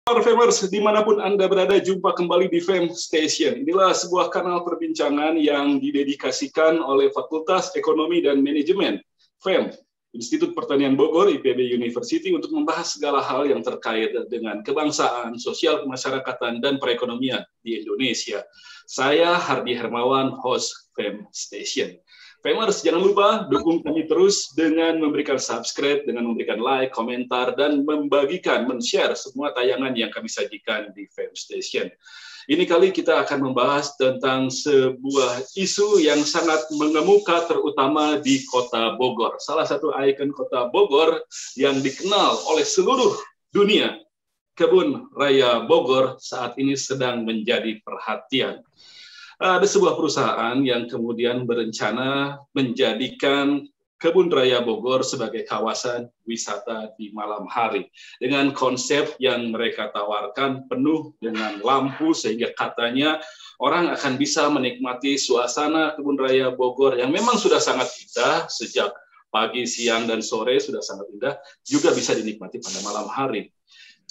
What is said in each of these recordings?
Para Famers, dimanapun Anda berada, jumpa kembali di Fam Station. Inilah sebuah kanal perbincangan yang didedikasikan oleh Fakultas Ekonomi dan Manajemen, FEM, Institut Pertanian Bogor, IPB University, untuk membahas segala hal yang terkait dengan kebangsaan, sosial kemasyarakatan, dan perekonomian di Indonesia. Saya Hardi Hermawan, host Fam Station. Famers, jangan lupa dukung kami terus dengan memberikan subscribe, dengan memberikan like, komentar, dan membagikan, men-share semua tayangan yang kami sajikan di Fam Station. Ini kali kita akan membahas tentang sebuah isu yang sangat mengemuka terutama di Kota Bogor. Salah satu ikon Kota Bogor yang dikenal oleh seluruh dunia, Kebun Raya Bogor, saat ini sedang menjadi perhatian. Ada sebuah perusahaan yang kemudian berencana menjadikan Kebun Raya Bogor sebagai kawasan wisata di malam hari. Dengan konsep yang mereka tawarkan penuh dengan lampu sehingga katanya orang akan bisa menikmati suasana Kebun Raya Bogor yang memang sudah sangat indah sejak pagi, siang, dan sore sudah sangat indah, juga bisa dinikmati pada malam hari.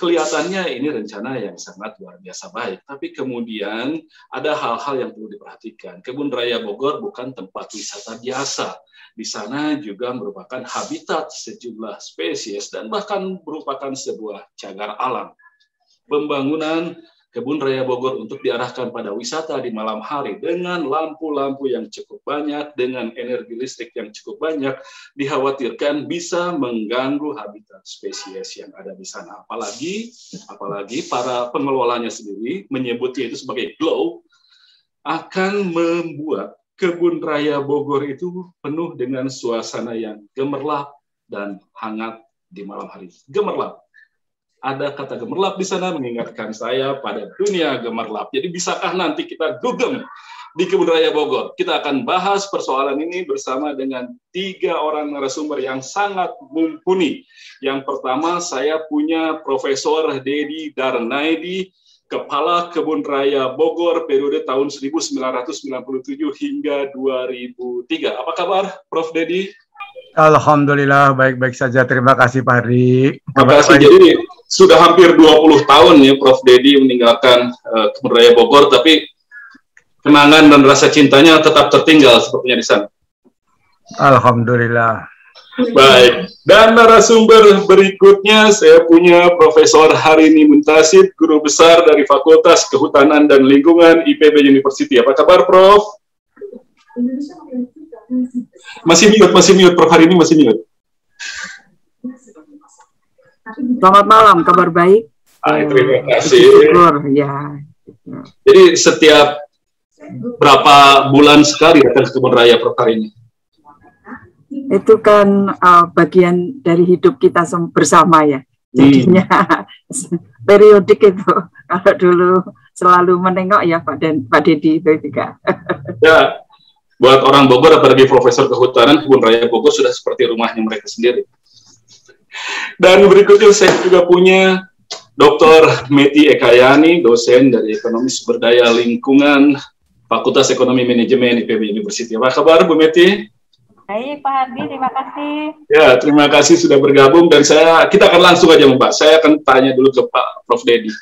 Kelihatannya ini rencana yang sangat luar biasa baik, tapi kemudian ada hal-hal yang perlu diperhatikan. Kebun Raya Bogor bukan tempat wisata biasa. Di sana juga merupakan habitat sejumlah spesies dan bahkan merupakan sebuah cagar alam. Pembangunan Kebun Raya Bogor untuk diarahkan pada wisata di malam hari dengan lampu-lampu yang cukup banyak, dengan energi listrik yang cukup banyak, dikhawatirkan bisa mengganggu habitat spesies yang ada di sana. Apalagi para pengelolanya sendiri menyebutnya itu sebagai glow, akan membuat Kebun Raya Bogor itu penuh dengan suasana yang gemerlap dan hangat di malam hari. Gemerlap. Ada kata gemerlap di sana mengingatkan saya pada dunia gemerlap. Jadi bisakah nanti kita dugem di Kebun Raya Bogor? Kita akan bahas persoalan ini bersama dengan 3 orang narasumber yang sangat mumpuni. Yang pertama saya punya Profesor Dedi Darnaidi, Kepala Kebun Raya Bogor periode tahun 1997 hingga 2003. Apa kabar, Prof. Dedi? Alhamdulillah, baik-baik saja. Terima kasih, Pak Hardi. Terima kasih. Jadi sudah hampir 20 tahun ya Prof. Dedi meninggalkan Kebun Raya Bogor, tapi kenangan dan rasa cintanya tetap tertinggal sepertinya di sana. Alhamdulillah. Baik. Dan narasumber berikutnya saya punya Profesor Harini Muntasid, Guru Besar dari Fakultas Kehutanan dan Lingkungan IPB University. Apa kabar, Prof? Masih mute, Prof. Harini masih mute. Selamat malam, kabar baik. Terima kasih. Syukur, ya. Jadi setiap berapa bulan sekali datang ke Kebun Raya, Prof. Harini? Itu kan bagian dari hidup kita bersama ya. Jadinya periodik itu. Kalau dulu selalu menengok ya Pak Dedi itu juga. Ya, buat orang Bogor, apalagi Profesor Kehutanan, Kebun Raya Bogor sudah seperti rumahnya mereka sendiri. Dan berikutnya saya juga punya Dr. Meti Ekayani, dosen dari Ekonomi Sumber Daya Lingkungan, Fakultas Ekonomi Manajemen IPB University. Apa kabar, Bu Meti? Baik, Pak Hardi, terima kasih. Ya, terima kasih sudah bergabung, dan kita akan langsung aja, Mbak. Saya akan tanya dulu ke Pak Prof. Dedi.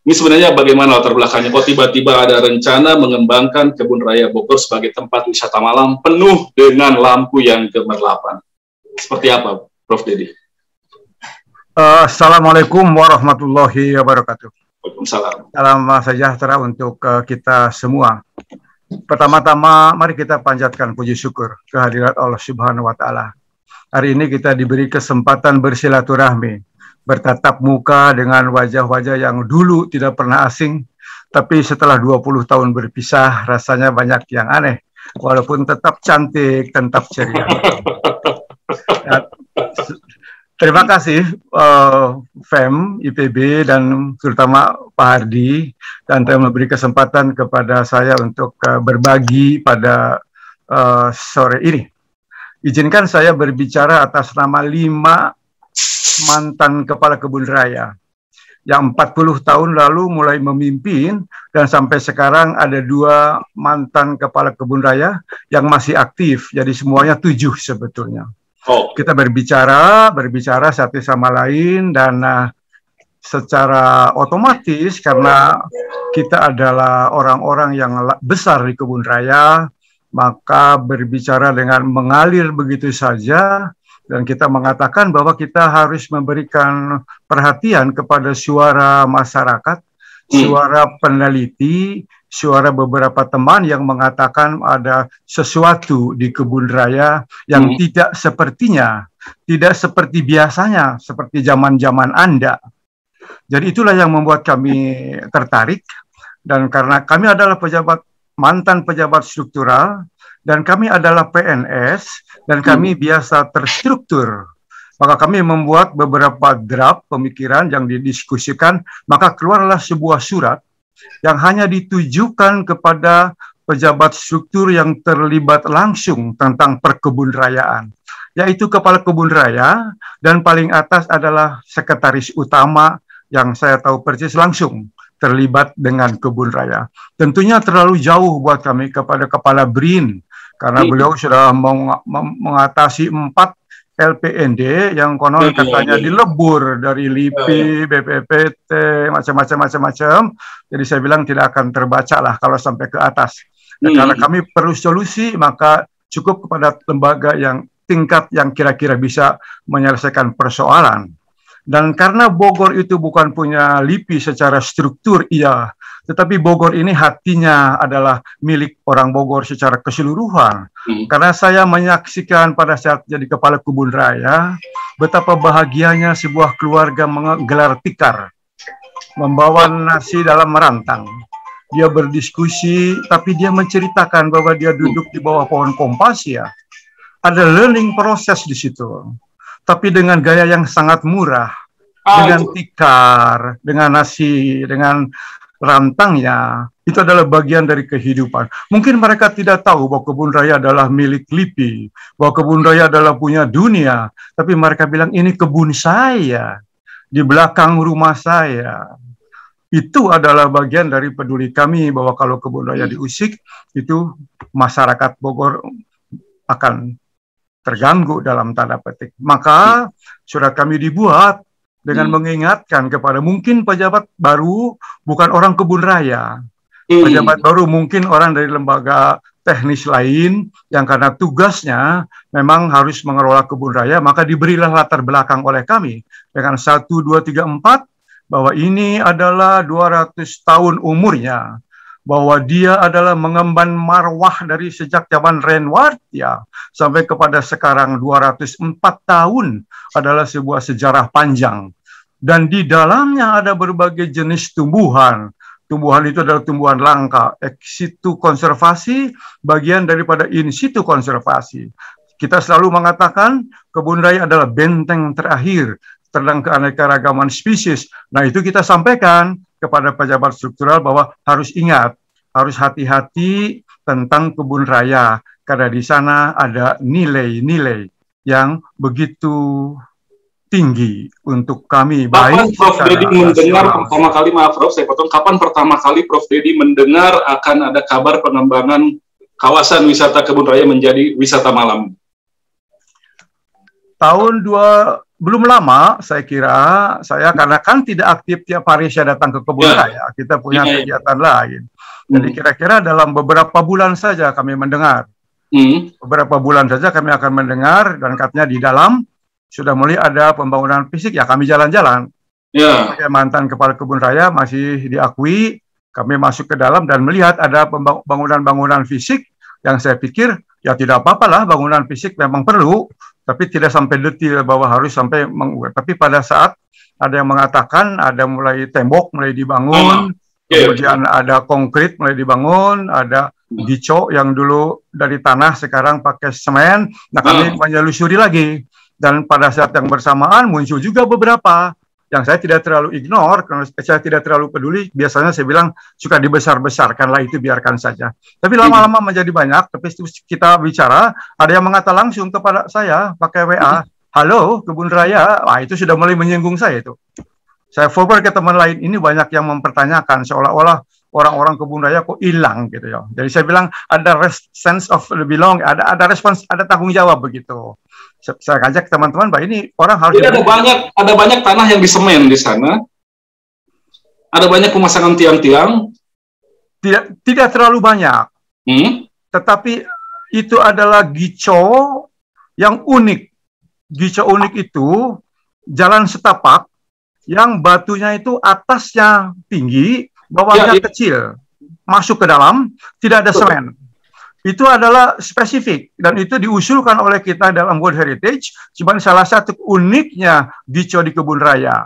Ini sebenarnya bagaimana latar belakangnya? Kok tiba-tiba ada rencana mengembangkan Kebun Raya Bogor sebagai tempat wisata malam penuh dengan lampu yang gemerlapan? Seperti apa, Prof. Dedi? Assalamualaikum warahmatullahi wabarakatuh. Waalaikumsalam. Salam sejahtera untuk kita semua. Pertama-tama, mari kita panjatkan puji syukur kehadirat Allah Subhanahu wa Ta'ala. Hari ini kita diberi kesempatan bersilaturahmi, bertatap muka dengan wajah-wajah yang dulu tidak pernah asing, tapi setelah 20 tahun berpisah, rasanya banyak yang aneh, walaupun tetap cantik, tetap ceria. Terima kasih FEM, IPB, dan terutama Pak Hardi, dan telah memberi kesempatan kepada saya untuk berbagi pada sore ini. Izinkan saya berbicara atas nama 5 mantan kepala kebun raya yang 40 tahun lalu mulai memimpin, dan sampai sekarang ada 2 mantan kepala kebun raya yang masih aktif, jadi semuanya 7 sebetulnya. Kita berbicara satu sama lain, dan secara otomatis karena kita adalah orang-orang yang besar di kebun raya, maka berbicara dengan mengalir begitu saja, dan kita mengatakan bahwa kita harus memberikan perhatian kepada suara masyarakat, suara peneliti, suara beberapa teman yang mengatakan ada sesuatu di kebun raya yang tidak sepertinya, tidak seperti biasanya, seperti zaman-zaman Anda. Jadi itulah yang membuat kami tertarik, dan karena kami adalah mantan pejabat struktural, dan kami adalah PNS, dan kami biasa terstruktur. Maka kami membuat beberapa draft pemikiran yang didiskusikan, maka keluarlah sebuah surat yang hanya ditujukan kepada pejabat struktur yang terlibat langsung tentang perkebunrayaan, yaitu kepala kebun raya, dan paling atas adalah sekretaris utama yang saya tahu persis langsung terlibat dengan kebun raya. Tentunya terlalu jauh buat kami kepada kepala BRIN, karena beliau sudah mengatasi 4 LPND yang konon katanya dilebur dari LIPI, BPPT, macam-macam. Jadi saya bilang tidak akan terbaca lah kalau sampai ke atas. Dan karena kami perlu solusi, maka cukup kepada lembaga yang tingkat yang kira-kira bisa menyelesaikan persoalan. Dan karena Bogor itu bukan punya LIPI secara struktur, iya, tetapi Bogor ini hatinya adalah milik orang Bogor secara keseluruhan. Karena saya menyaksikan pada saat jadi kepala kebun raya, betapa bahagianya sebuah keluarga menggelar tikar, membawa nasi dalam merantang. Dia berdiskusi, tapi dia menceritakan bahwa dia duduk di bawah pohon kompasia. Ada learning proses di situ, tapi dengan gaya yang sangat murah, dengan tikar, dengan nasi, dengan rantangnya. Itu adalah bagian dari kehidupan. Mungkin mereka tidak tahu bahwa kebun raya adalah milik LIPI, bahwa kebun raya adalah punya dunia, tapi mereka bilang ini kebun saya, di belakang rumah saya. Itu adalah bagian dari peduli kami, bahwa kalau kebun raya diusik, itu masyarakat Bogor akan terganggu dalam tanda petik. Maka surat kami dibuat dengan mengingatkan kepada mungkin pejabat baru bukan orang kebun raya. Pejabat baru mungkin orang dari lembaga teknis lain yang karena tugasnya memang harus mengelola kebun raya, maka diberilah latar belakang oleh kami dengan 1, 2, 3, 4 bahwa ini adalah 200 tahun umurnya, bahwa dia adalah mengemban marwah dari sejak zaman Renward ya sampai kepada sekarang 204 tahun adalah sebuah sejarah panjang, dan di dalamnya ada berbagai jenis tumbuhan. Tumbuhan itu adalah tumbuhan langka, ex situ konservasi, bagian daripada in situ konservasi. Kita selalu mengatakan kebun raya adalah benteng terakhir tentang keanekaragaman spesies. Nah, itu kita sampaikan kepada pejabat struktural bahwa harus ingat, harus hati-hati tentang kebun raya, karena di sana ada nilai-nilai yang begitu tinggi untuk kami. Kapan Prof. Dedi mendengar pertama kali, maaf Prof, saya potong, kapan pertama kali Prof. Dedi mendengar akan ada kabar pengembangan kawasan wisata kebun raya menjadi wisata malam? Belum lama, saya kira, saya karena kan tidak aktif tiap hari saya datang ke kebun raya, kita punya kegiatan lain. Jadi kira-kira dalam beberapa bulan saja kami mendengar. Beberapa bulan saja kami akan mendengar, dan katanya di dalam sudah mulai ada pembangunan fisik, ya kami jalan-jalan. Sebagai mantan kepala kebun raya masih diakui, kami masuk ke dalam dan melihat ada bangunan-bangunan fisik yang saya pikir, ya tidak apa-apalah bangunan fisik memang perlu, tapi tidak sampai detail bahwa harus sampai tapi pada saat ada yang mengatakan ada mulai tembok mulai dibangun, kemudian ada konkrit mulai dibangun, ada gicok yang dulu dari tanah sekarang pakai semen. Nah, kami menyelusuri lagi. Dan pada saat yang bersamaan muncul juga beberapa yang saya tidak terlalu ignore, karena saya tidak terlalu peduli. Biasanya saya bilang suka dibesar-besarkanlah, itu biarkan saja. Tapi lama-lama menjadi banyak, tapi kita bicara, ada yang mengatakan langsung kepada saya pakai WA, halo kebun raya, itu sudah mulai menyinggung saya itu. Saya forward ke teman lain, ini banyak yang mempertanyakan seolah-olah orang-orang kebun raya kok hilang gitu ya. Jadi saya bilang ada sense of belong, ada respons, ada tanggung jawab begitu. Saya ajak teman-teman bahwa ini orang harus. Jadi ada banyak tanah yang disemen di sana, Ada banyak pemasangan tiang-tiang? Tidak terlalu banyak. Tetapi itu adalah gico yang unik. Gico unik itu jalan setapak yang batunya itu atasnya tinggi, bawahnya kecil. Masuk ke dalam, tidak ada semen. Itu adalah spesifik dan itu diusulkan oleh kita dalam World Heritage sebagai salah satu uniknya gico di Kebun Raya.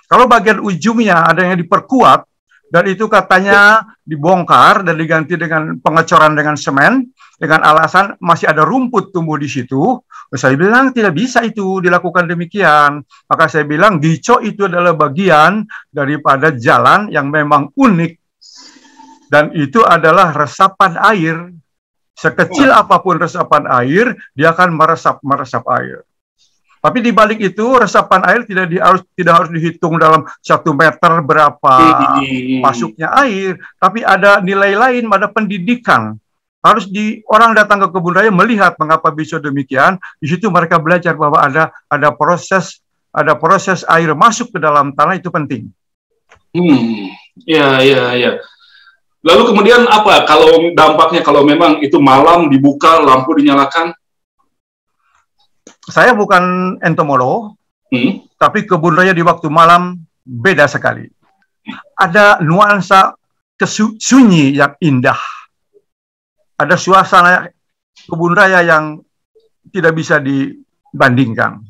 Kalau bagian ujungnya ada yang diperkuat dan itu katanya dibongkar dan diganti dengan pengecoran dengan semen dengan alasan masih ada rumput tumbuh di situ. Saya bilang tidak bisa itu dilakukan demikian. Maka saya bilang gico itu adalah bagian daripada jalan yang memang unik dan itu adalah resapan air. Sekecil apapun resapan air, dia akan meresap air. Tapi di balik itu resapan air tidak harus dihitung dalam 1 meter berapa masuknya air, tapi ada nilai lain, ada pendidikan. Harus orang datang ke Kebun Raya melihat mengapa bisa demikian. Di situ mereka belajar bahwa ada proses air masuk ke dalam tanah itu penting. Ya. Lalu kemudian apa kalau dampaknya kalau memang itu malam dibuka, lampu dinyalakan? Saya bukan entomolog, tapi Kebun Raya di waktu malam beda sekali. Ada nuansa sunyi yang indah. Ada suasana Kebun Raya yang tidak bisa dibandingkan.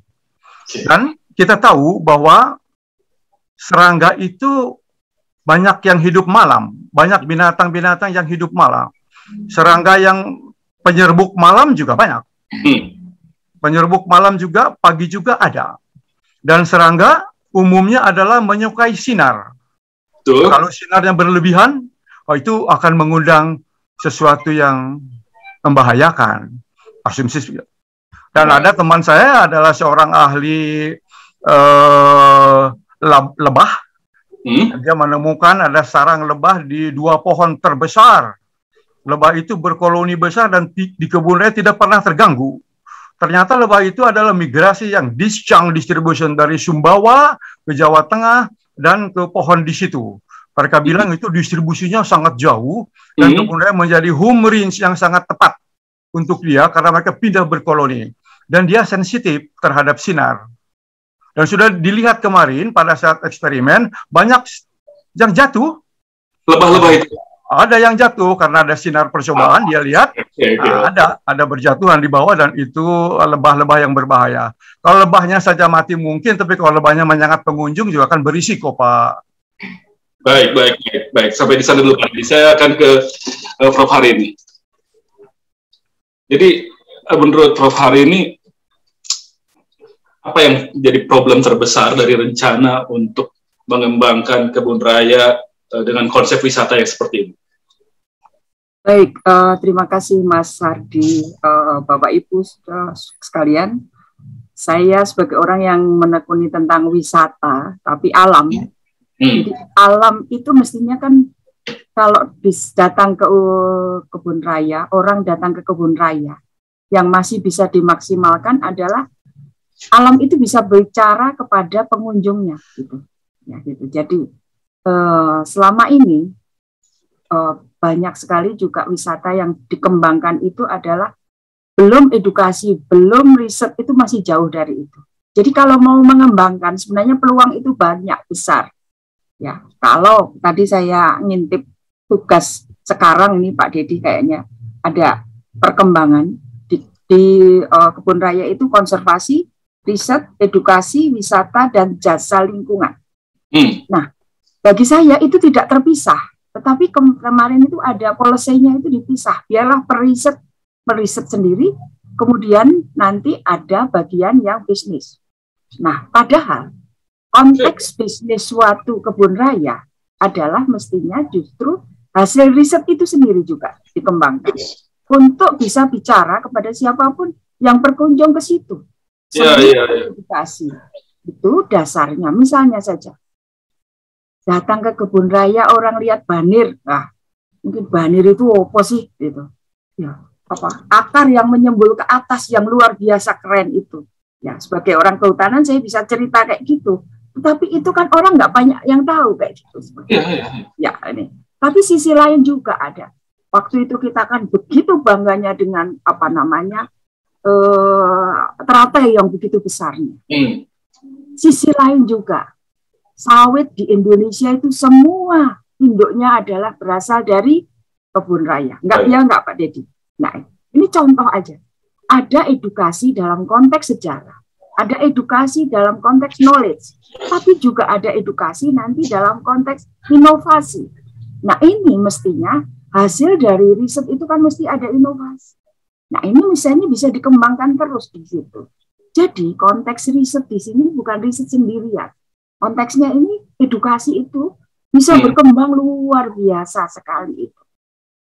Dan kita tahu bahwa serangga itu banyak yang hidup malam, banyak binatang-binatang yang hidup malam. Serangga yang penyerbuk malam juga banyak. Penyerbuk malam juga, pagi juga ada. Dan serangga umumnya adalah menyukai sinar. Betul. Kalau sinarnya berlebihan, itu akan mengundang sesuatu yang membahayakan. Asumsi. Dan ada teman saya adalah seorang ahli lebah. Dia menemukan ada sarang lebah di 2 pohon terbesar. Lebah itu berkoloni besar dan di Kebun Raya tidak pernah terganggu. Ternyata lebah itu adalah migrasi yang disjunct distribution dari Sumbawa ke Jawa Tengah dan ke pohon di situ. Mereka bilang itu distribusinya sangat jauh dan Kebun Raya menjadi home range yang sangat tepat untuk dia karena mereka pindah berkoloni. Dan dia sensitif terhadap sinar. Dan sudah dilihat kemarin pada saat eksperimen, banyak yang jatuh. Lebah-lebah itu? Ada yang jatuh karena ada sinar percobaan, dia lihat. Ada berjatuhan di bawah dan itu lebah-lebah yang berbahaya. Kalau lebahnya saja mati mungkin, tapi kalau lebahnya menyengat pengunjung juga akan berisiko, Pak. Baik. Sampai di sana dulu, Pak. Saya akan ke Prof. Harini. Jadi, menurut Prof. Harini, apa yang jadi problem terbesar dari rencana untuk mengembangkan Kebun Raya dengan konsep wisata yang seperti ini? Baik, terima kasih Mas Hardi, Bapak Ibu sekalian. Saya sebagai orang yang menekuni tentang wisata, tapi alam. Jadi alam itu mestinya kan kalau datang ke Kebun Raya, orang datang ke Kebun Raya, yang masih bisa dimaksimalkan adalah alam itu bisa bicara kepada pengunjungnya, gitu. Ya, gitu. Jadi selama ini banyak sekali juga wisata yang dikembangkan itu adalah belum edukasi, belum riset, itu masih jauh dari itu. Jadi kalau mau mengembangkan sebenarnya peluang itu banyak besar. Ya, kalau tadi saya ngintip tugas sekarang ini Pak Dedi kayaknya ada perkembangan di Kebun Raya itu konservasi, riset, edukasi, wisata, dan jasa lingkungan. Nah, bagi saya itu tidak terpisah. Tetapi kemarin itu ada policy-nya itu dipisah. Biarlah periset sendiri, kemudian nanti ada bagian yang bisnis. Nah, padahal konteks bisnis suatu Kebun Raya adalah mestinya justru hasil riset itu sendiri juga dikembangkan. Untuk bisa bicara kepada siapapun yang berkunjung ke situ. Edukasi itu dasarnya. Misalnya saja datang ke Kebun Raya, orang lihat banir, mungkin banir itu apa sih gitu ya, akar yang menyembul ke atas yang luar biasa keren itu ya. Sebagai orang kehutanan saya bisa cerita kayak gitu, Tapi itu kan orang nggak banyak yang tahu kayak gitu. Ya ini. Tapi sisi lain juga ada. Waktu itu kita kan begitu bangganya dengan apa namanya teratai yang begitu besarnya. Sisi lain juga sawit di Indonesia itu semua induknya adalah berasal dari kebun raya. Enggak Pak Dedi. Nah ini contoh aja. Ada edukasi dalam konteks sejarah. Ada edukasi dalam konteks knowledge, tapi juga ada edukasi nanti dalam konteks inovasi. Nah ini mestinya hasil dari riset itu kan mesti ada inovasi. Nah ini misalnya bisa dikembangkan terus di situ. Jadi konteks riset di sini bukan riset sendirian. Konteksnya ini edukasi itu bisa berkembang luar biasa sekali itu.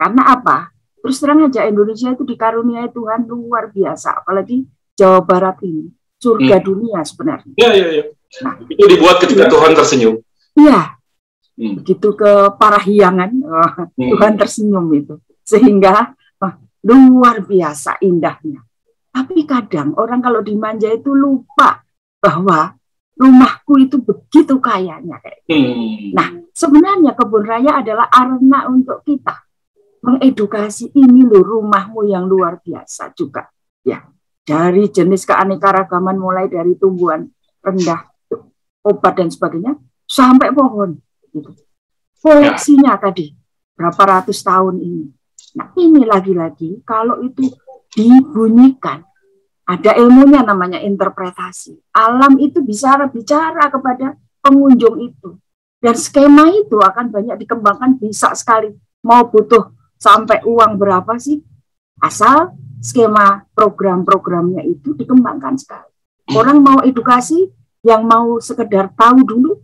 Karena apa? Terus terang aja Indonesia itu dikaruniai Tuhan luar biasa, apalagi Jawa Barat ini. Surga dunia sebenarnya. Iya. Nah, itu dibuat ketika Tuhan tersenyum. Iya. Begitu ke Parahyangan, Tuhan tersenyum itu. Sehingga luar biasa indahnya. Tapi kadang orang kalau dimanja itu lupa bahwa rumahku itu begitu kayanya. Nah, sebenarnya kebun raya adalah arena untuk kita mengedukasi ini loh rumahmu yang luar biasa juga. Ya. Dari jenis keanekaragaman mulai dari tumbuhan rendah, obat dan sebagainya, sampai pohon. Gitu. Koleksinya tadi, berapa ratus tahun ini. Nah ini lagi-lagi, kalau itu dibunyikan, ada ilmunya namanya interpretasi. Alam itu bisa bicara kepada pengunjung itu. Dan skema itu akan banyak dikembangkan, bisa sekali. Mau butuh sampai uang berapa sih? Asal skema program-programnya itu dikembangkan sekali. Orang mau edukasi, yang mau sekedar tahu dulu,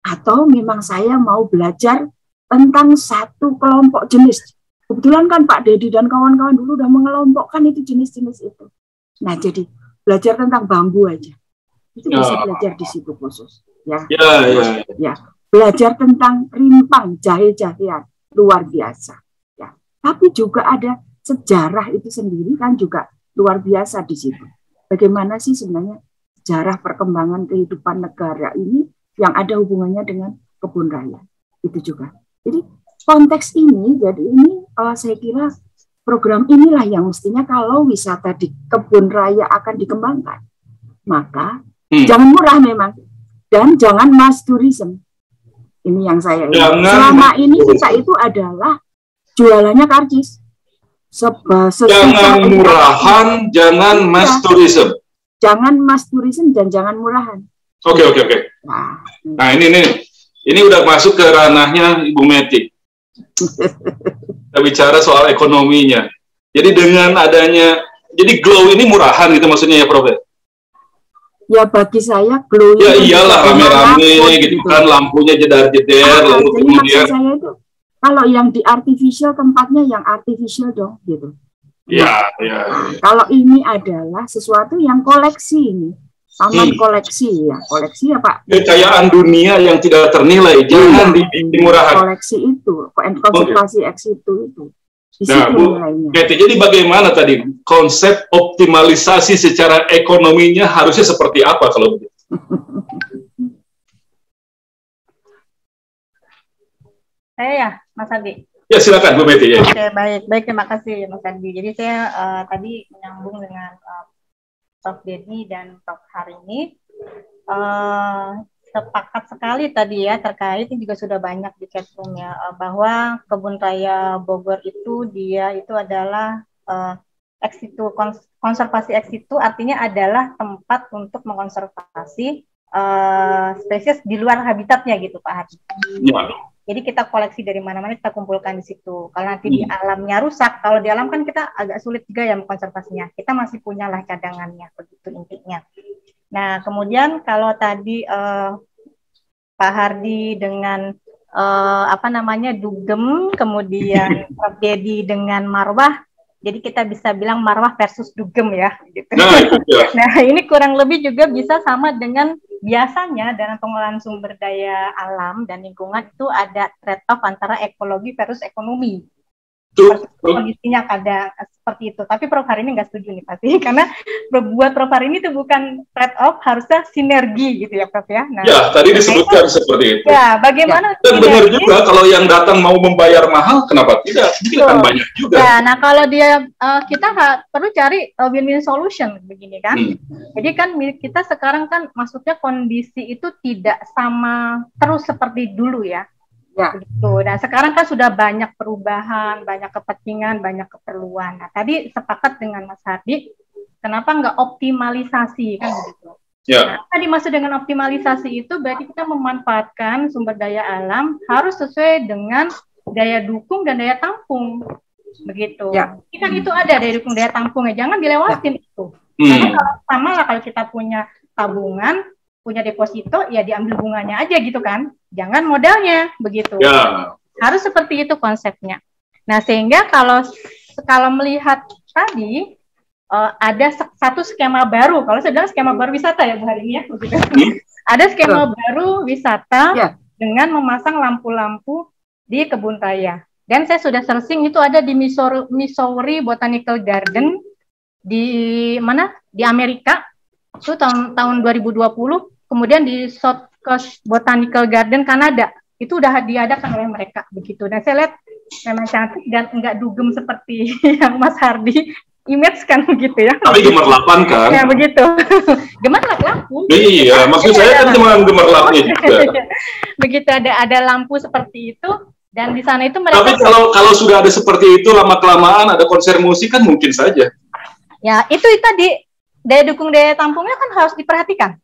atau memang saya mau belajar tentang satu kelompok jenis. Kebetulan kan Pak Dedi dan kawan-kawan dulu udah mengelompokkan itu jenis-jenis itu. Nah jadi belajar tentang bambu aja, itu bisa belajar di situ khusus. Ya. Belajar tentang rimpang, jahe-jahean, luar biasa. Ya. Tapi juga ada sejarah itu sendiri kan juga luar biasa di situ. Bagaimana sih sebenarnya sejarah perkembangan kehidupan negara ini yang ada hubungannya dengan kebun raya itu juga. Jadi konteks ini, jadi ini saya kira program inilah yang mestinya kalau wisata di kebun raya akan dikembangkan, maka jangan murah memang dan jangan mass tourism. Ini yang saya ingat. Selama ini kita itu adalah jualannya karcis. Jangan murahan, jangan mass tourism. Jangan mass tourism dan jangan murahan. Oke. Nah ini udah masuk ke ranahnya Ibu Meti. Kita bicara soal ekonominya. Jadi dengan adanya, jadi glow ini murahan gitu maksudnya ya Prof? Ya bagi saya glow. Ya iyalah rame-rame gitu kan, lampunya jedar-jeder. Lalu kemudian saya itu kalau yang di artificial tempatnya yang artificial dong gitu. Ya. Kalau ini adalah sesuatu yang koleksi ini, taman koleksi ya, koleksi ya Pak. Kekayaan dunia yang tidak ternilai, jangan dimurahkan. Koleksi itu, konservasi ex itu. Di Nah, situ nilainya. Jadi bagaimana tadi konsep optimalisasi secara ekonominya harusnya seperti apa kalau begitu? Saya ya, Mas Adi. Ya silakan Bu Meti. Ya. Oke, baik terima kasih Mas Adi. Jadi saya tadi menyambung dengan Prof Dedi dan Prof Harini. Sepakat sekali tadi ya terkait ini juga sudah banyak di chatroom ya bahwa Kebun Raya Bogor itu dia itu adalah ex situ konservasi ex situ artinya adalah tempat untuk mengonservasi spesies di luar habitatnya gitu Pak Hadi. Ya. Jadi kita koleksi dari mana-mana kita kumpulkan di situ. Kalau nanti di alamnya rusak, kalau di alam kan kita agak sulit juga ya mengkonservasinya. Kita masih punya lah cadangannya, begitu intinya. Nah, kemudian kalau tadi Pak Hardi dengan dugem, kemudian Prof Dedi dengan marwah, jadi kita bisa bilang marwah versus dugem ya. Gitu. Nah, ini kurang lebih juga bisa sama dengan biasanya dalam pengelolaan sumber daya alam dan lingkungan itu ada trade-off antara ekologi versus ekonomi. kondisinya kadang seperti itu. Tapi Prof hari ini nggak setuju nih pasti, karena buat Prof hari ini itu bukan trade off, harusnya sinergi gitu ya Prof ya. Nah, ya, tadi disebutkan seperti itu. Ya, bagaimana? Dan benar juga kalau yang datang mau membayar mahal, kenapa tidak? Mungkin akan banyak juga. Ya, nah kalau dia kita perlu cari win-win solution begini kan. Jadi kan kita sekarang kan maksudnya kondisi itu tidak sama terus seperti dulu ya. Ya. Begitu. Nah sekarang kan sudah banyak perubahan, banyak kepentingan, banyak keperluan. Nah tadi sepakat dengan Mas Hardi, kenapa nggak optimalisasi kan begitu? Ya. Nah, tadi maksud dengan optimalisasi itu berarti kita memanfaatkan sumber daya alam harus sesuai dengan daya dukung dan daya tampung, begitu. Ya. Kan itu ada daya dukung daya tampungnya, jangan dilewatin itu. Karena kalau sama lah kalau kita punya tabungan, punya deposito, ya diambil bunganya aja gitu kan, jangan modalnya begitu. Ya. Harus seperti itu konsepnya. Nah sehingga kalau melihat tadi ada satu skema baru, kalau saya bilang skema baru wisata ya Bu hari ini ya, begitu. Ada skema baru wisata dengan memasang lampu-lampu di kebun raya. Dan saya sudah searching itu ada di Missouri Botanical Garden di mana? Di Amerika. Itu tahun 2020, kemudian di South Coast Botanical Garden Kanada itu udah diadakan oleh mereka begitu. Dan saya lihat memang cantik dan enggak dugem seperti yang Mas Hardi image kan begitu ya. Tapi gemerlapan kan? Ya begitu. Gemerlap lampu. Iya, maksud saya kan cuma gemerlapnya juga. Begitu ada lampu seperti itu dan di sana itu mereka. Tapi kalau sudah ada seperti itu lama kelamaan ada konser musik kan mungkin saja. Ya itu tadi daya dukung daya tampungnya kan harus diperhatikan.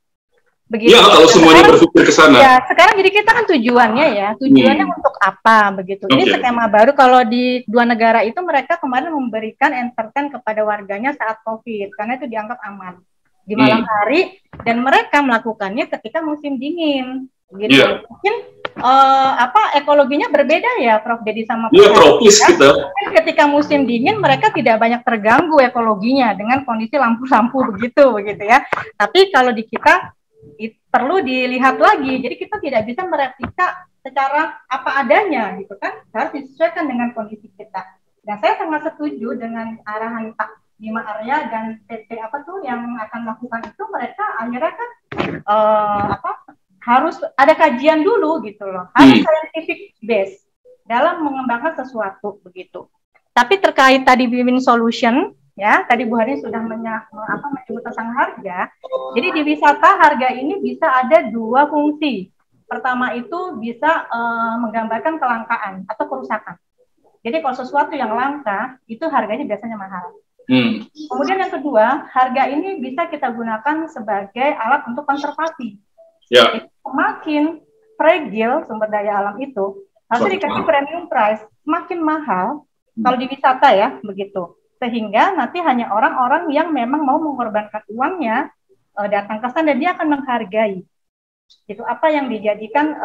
Begitu. Ya kalau semuanya berpikir ke sana. Ya sekarang jadi kita kan tujuannya untuk apa begitu. Ini skema baru kalau di dua negara itu mereka kemarin memberikan entertain kepada warganya saat COVID karena itu dianggap aman di malam hari dan mereka melakukannya ketika musim dingin. Gitu. Yeah. Mungkin ekologinya berbeda ya Prof Dedi sama Prof. Iya tropis kita. Ketika musim dingin mereka tidak banyak terganggu ekologinya dengan kondisi lampu-lampu begitu ya. Tapi kalau di kita perlu dilihat lagi. Jadi kita tidak bisa mereplika secara apa adanya gitu kan. Harus disesuaikan dengan kondisi kita. Dan saya sangat setuju dengan arahan Pak Bima Arya dan PT yang akan melakukan itu, mereka akhirnya kan harus ada kajian dulu gitu loh. Harus scientific base dalam mengembangkan sesuatu begitu. Tapi terkait tadi win-win solution ya, tadi Bu Hani sudah menyebut tentang harga. Jadi di wisata harga ini bisa ada dua fungsi. Pertama itu bisa menggambarkan kelangkaan atau kerusakan. Jadi kalau sesuatu yang langka itu harganya biasanya mahal. Kemudian yang kedua, harga ini bisa kita gunakan sebagai alat untuk konservasi. Ya. Semakin fragile sumber daya alam itu harus dikasih premium price, semakin mahal kalau di wisata ya begitu. Sehingga nanti hanya orang-orang yang memang mau mengorbankan uangnya datang ke sana dan dia akan menghargai itu apa yang dijadikan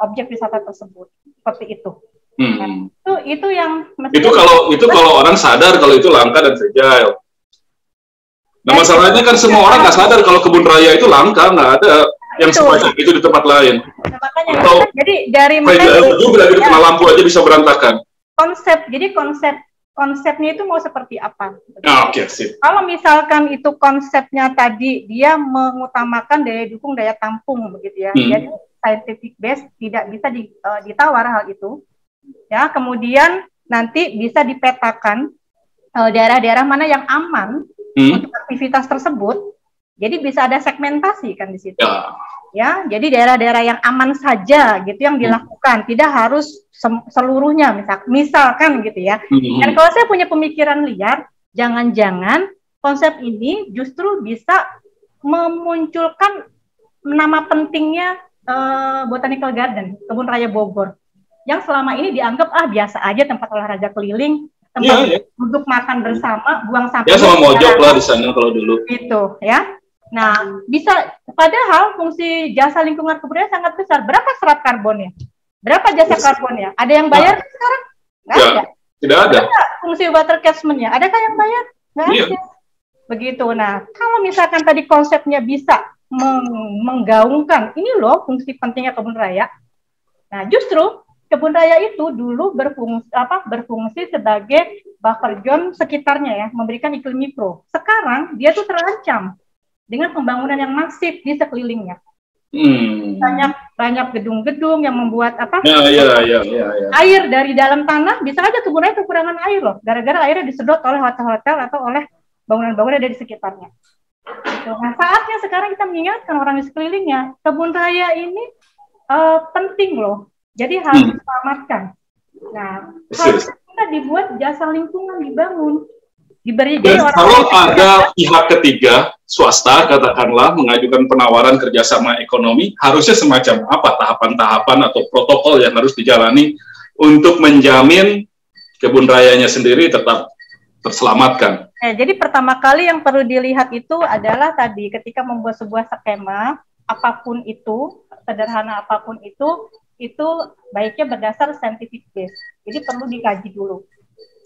objek wisata tersebut seperti itu. Nah, itu yang itu kalau orang sadar kalau itu langka dan fragile. Nah masalahnya kan semua orang nggak sadar kalau kebun raya itu langka, nggak ada yang sebanyak itu di tempat lain. Nah, makanya atau jadi dari fragile juga dari kena lampu aja bisa berantakan. Konsepnya itu mau seperti apa? Oke, sip. Kalau misalkan itu konsepnya tadi dia mengutamakan daya dukung daya tampung begitu ya, jadi scientific base tidak bisa ditawar hal itu. Ya, kemudian nanti bisa dipetakan daerah-daerah mana yang aman untuk aktivitas tersebut. Jadi bisa ada segmentasi kan di situ. Ya, jadi daerah-daerah yang aman saja gitu yang dilakukan, tidak harus seluruhnya misalkan gitu ya. Dan kalau saya punya pemikiran liar, jangan-jangan konsep ini justru bisa memunculkan nama pentingnya Botanical Garden, Kebun Raya Bogor, yang selama ini dianggap biasa aja tempat olahraga keliling, tempat duduk makan bersama, buang sampah. Ya sama mojok lah di sana kalau dulu. Gitu ya. Nah, bisa padahal fungsi jasa lingkungan kebudayaan sangat besar. Berapa serat karbonnya? Berapa jasa karbonnya? Ada yang bayar sekarang? Nggak ada. Tidak ada. Fungsi water catchment-nya, adakah yang bayar? Nggak ada. Begitu. Nah, kalau misalkan tadi konsepnya bisa menggaungkan, ini loh fungsi pentingnya kebun raya. Nah, justru kebun raya itu dulu berfungsi sebagai buffer zone sekitarnya ya, memberikan iklim mikro. Sekarang dia tuh terancam dengan pembangunan yang masif di sekelilingnya. Banyak gedung-gedung yang membuat air dari dalam tanah, bisa aja kebun raya kekurangan air loh, gara-gara airnya disedot oleh hotel-hotel atau oleh bangunan-bangunan dari sekitarnya. Nah, saatnya sekarang kita mengingatkan orang di sekelilingnya, kebun raya ini penting loh, jadi harus diselamatkan. Nah, harus kita dibuat jasa lingkungan dibangun, diberi dan kalau ada pihak ketiga swasta katakanlah mengajukan penawaran kerjasama ekonomi, harusnya semacam apa tahapan-tahapan atau protokol yang harus dijalani untuk menjamin kebun rayanya sendiri tetap terselamatkan. Jadi pertama kali yang perlu dilihat itu adalah tadi ketika membuat sebuah skema apapun itu, sederhana apapun itu baiknya berdasar scientific base. Jadi perlu dikaji dulu,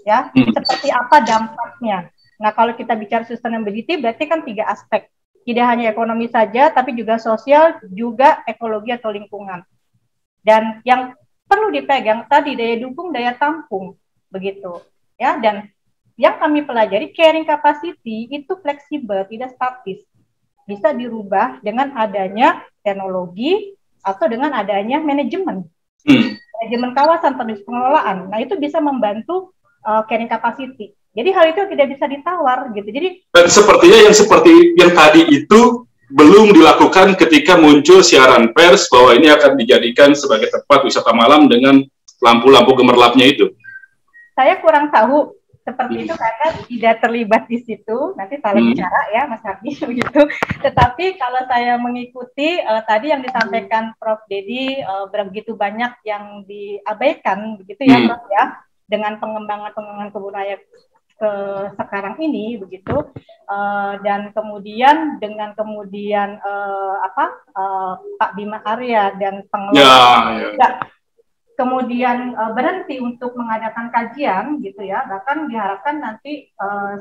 ya, seperti apa dampaknya. Nah, kalau kita bicara sustainability berarti kan 3 aspek, tidak hanya ekonomi saja, tapi juga sosial, juga ekologi atau lingkungan. Dan yang perlu dipegang tadi daya dukung, daya tampung, begitu, ya. Dan yang kami pelajari, carrying capacity itu fleksibel, tidak statis. Bisa dirubah dengan adanya teknologi atau dengan adanya manajemen. Manajemen kawasan, pengelolaan. Nah, itu bisa membantu carrying capacity. Jadi hal itu tidak bisa ditawar gitu. Jadi dan sepertinya yang seperti yang tadi itu belum dilakukan ketika muncul siaran pers bahwa ini akan dijadikan sebagai tempat wisata malam dengan lampu-lampu gemerlapnya itu. Saya kurang tahu seperti itu karena tidak terlibat di situ, nanti salah bicara ya Mas Hardi begitu. Tetapi kalau saya mengikuti tadi yang disampaikan Prof. Dedi, begitu banyak yang diabaikan begitu ya Prof ya, dengan pengembangan kebun raya ke sekarang ini begitu, dan kemudian dengan Pak Bima Arya dan pengelola kemudian berhenti untuk mengadakan kajian gitu ya, bahkan diharapkan nanti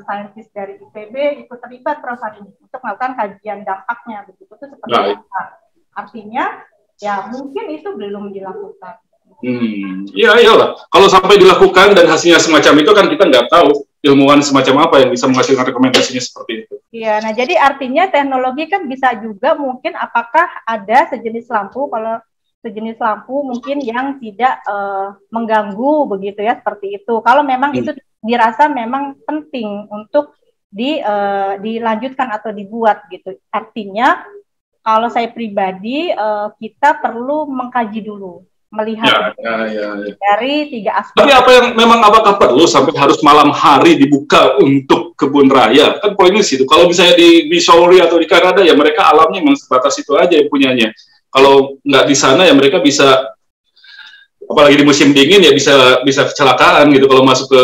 saintis dari IPB ikut terlibat proses ini untuk melakukan kajian dampaknya begitu, itu seperti apa. Artinya ya mungkin itu belum dilakukan. Iya iyalah, kalau sampai dilakukan dan hasilnya semacam itu kan kita nggak tahu ilmuwan semacam apa yang bisa menghasilkan rekomendasinya seperti itu. Iya, nah jadi artinya teknologi kan bisa juga mungkin apakah ada sejenis lampu, kalau sejenis lampu mungkin yang tidak mengganggu begitu ya, seperti itu. Kalau memang itu dirasa memang penting untuk dilanjutkan atau dibuat gitu. Artinya kalau saya pribadi kita perlu mengkaji dulu, melihat dari 3 aspek. Tapi apakah perlu sampai harus malam hari dibuka untuk kebun raya? Kan poinnya situ. Kalau misalnya di Missouri atau di Kanada ya mereka alamnya memang sebatas itu aja yang punyanya. Kalau nggak di sana ya mereka bisa, apalagi di musim dingin ya bisa kecelakaan gitu kalau masuk ke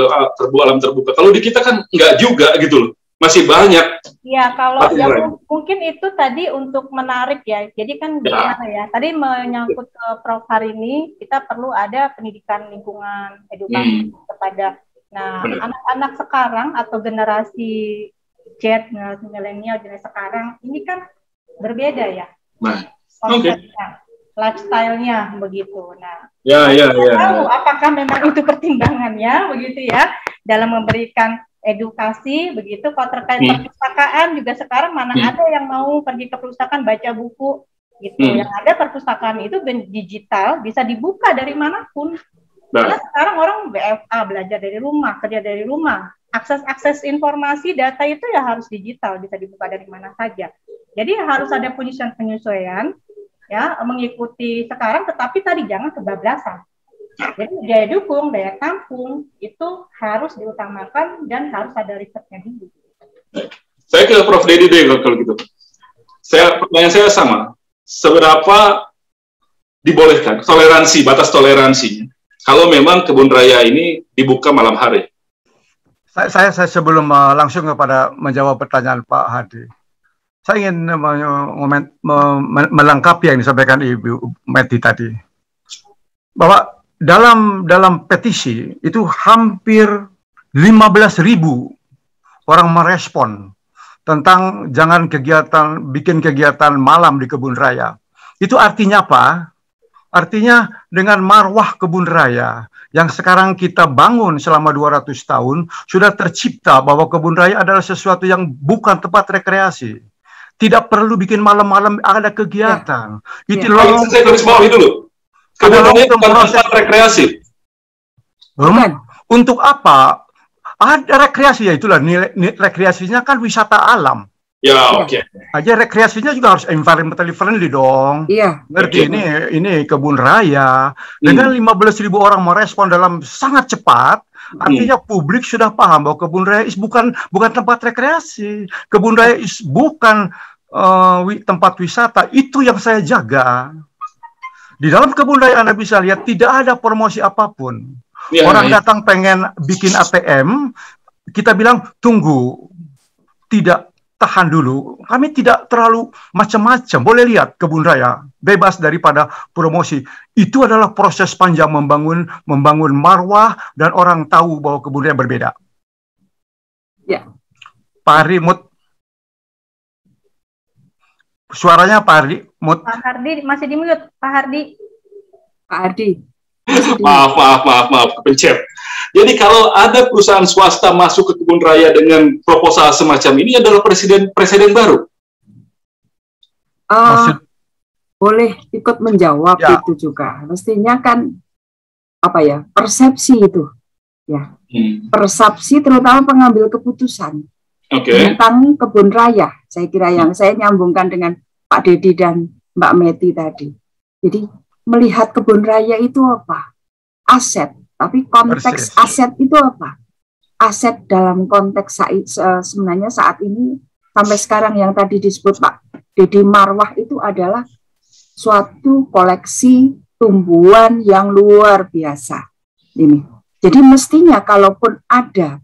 alam terbuka. Kalau di kita kan nggak juga gitu loh, masih banyak. Ya kalau ya mungkin itu tadi untuk menarik ya. Jadi kan gimana ya? Tadi menyangkut ke Prof hari ini kita perlu ada pendidikan lingkungan, edukasi kepada anak-anak sekarang atau generasi Z, generasi milenial, generasi sekarang ini kan berbeda ya. Konsepnya, lifestyle-nya begitu. Nah, tahu apakah memang itu pertimbangannya begitu ya dalam memberikan edukasi begitu. Kalau terkait perpustakaan juga sekarang mana ada yang mau pergi ke perpustakaan baca buku gitu. Yang ada perpustakaan itu digital, bisa dibuka dari manapun. Karena sekarang orang WFA, belajar dari rumah, kerja dari rumah. Akses informasi data itu ya harus digital, bisa dibuka dari mana saja. Jadi harus ada penyesuaian ya, mengikuti sekarang, tetapi tadi jangan kebablasan. Jadi daya dukung, daya tampung itu harus diutamakan dan harus ada risetnya dulu. Saya ke Prof. Dedi deh kalau gitu. Pertanyaan saya sama. Seberapa dibolehkan batas toleransinya kalau memang kebun raya ini dibuka malam hari? Saya sebelum langsung kepada menjawab pertanyaan Pak Hadi, saya ingin melengkapi yang disampaikan Ibu Meti tadi, bahwa dalam petisi itu hampir 15.000 orang merespon tentang jangan bikin kegiatan malam di kebun raya. Itu artinya apa? Artinya dengan marwah kebun raya yang sekarang kita bangun selama 200 tahun, sudah tercipta bahwa kebun raya adalah sesuatu yang bukan tempat rekreasi. Tidak perlu bikin malam-malam ada kegiatan. Itu loh. Saya garis bawahi dulu. Kebun raya bukan tempat rekreasi. Untuk apa? Ada rekreasi, ya itulah nilai rekreasinya kan wisata alam. Ya, oke. Aja rekreasinya juga harus environmentally friendly dong. Iya. Ngerti, ini kebun raya dengan 15.000 orang merespon dalam sangat cepat. Artinya publik sudah paham bahwa kebun raya bukan tempat rekreasi. Kebun raya bukan tempat wisata. Itu yang saya jaga. Di dalam kebun raya Anda bisa lihat tidak ada promosi apapun. Orang datang pengen bikin ATM, kita bilang tunggu, tidak, tahan dulu. Kami tidak terlalu macam-macam. Boleh lihat kebun raya, bebas daripada promosi. Itu adalah proses panjang membangun marwah dan orang tahu bahwa kebun raya berbeda. Ya. Pak Hardi, mut. Suaranya Pak Hardi, mut. Pak Hardi masih di mute, Pak Hardi. Pak Hardi. Maaf, kepencet. Jadi kalau ada perusahaan swasta masuk ke kebun raya dengan proposal semacam ini adalah presiden baru. Boleh ikut menjawab itu juga. Mestinya kan persepsi itu, ya. Persepsi terutama pengambil keputusan tentang kebun raya. Saya kira yang saya nyambungkan dengan Pak Dedi dan Mbak Meti tadi. Jadi melihat kebun raya itu apa? Aset. Tapi konteks aset itu apa? Aset dalam konteks sebenarnya saat ini sampai sekarang yang tadi disebut Pak Dedi marwah itu adalah suatu koleksi tumbuhan yang luar biasa. Ini. Jadi mestinya kalaupun ada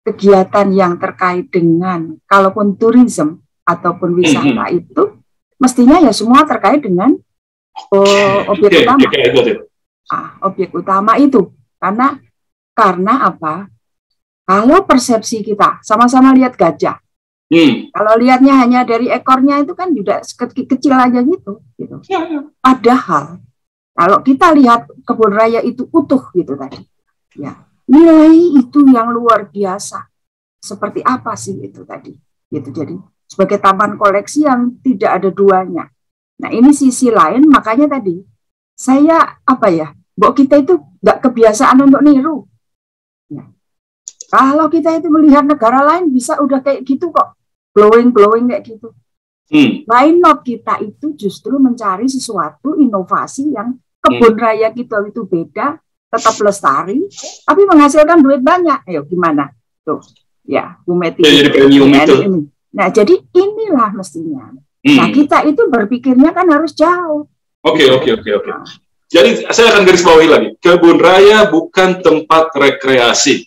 kegiatan yang terkait dengan kalaupun tourism ataupun wisata itu mestinya ya semua terkait dengan objek utama. Objek utama itu karena apa? Kalau persepsi kita sama-sama lihat gajah, kalau lihatnya hanya dari ekornya itu kan juga kecil aja gitu. Padahal kalau kita lihat kebun raya itu utuh gitu tadi, ya nilai itu yang luar biasa. Seperti apa sih itu tadi? Gitu. Jadi sebagai taman koleksi yang tidak ada duanya. Nah ini sisi lain, makanya tadi saya bahwa kita itu nggak kebiasaan untuk niru. Ya. Kalau kita itu melihat negara lain bisa udah kayak gitu kok, glowing kayak gitu. Why not kita itu justru mencari sesuatu inovasi yang kebun raya kita itu beda, tetap lestari, tapi menghasilkan duit banyak. Ayo gimana? Tuh, ya Bu Meti. Nah jadi inilah mestinya. Nah kita itu berpikirnya kan harus jauh. Oke. Jadi saya akan garis bawahi lagi. Kebun raya bukan tempat rekreasi.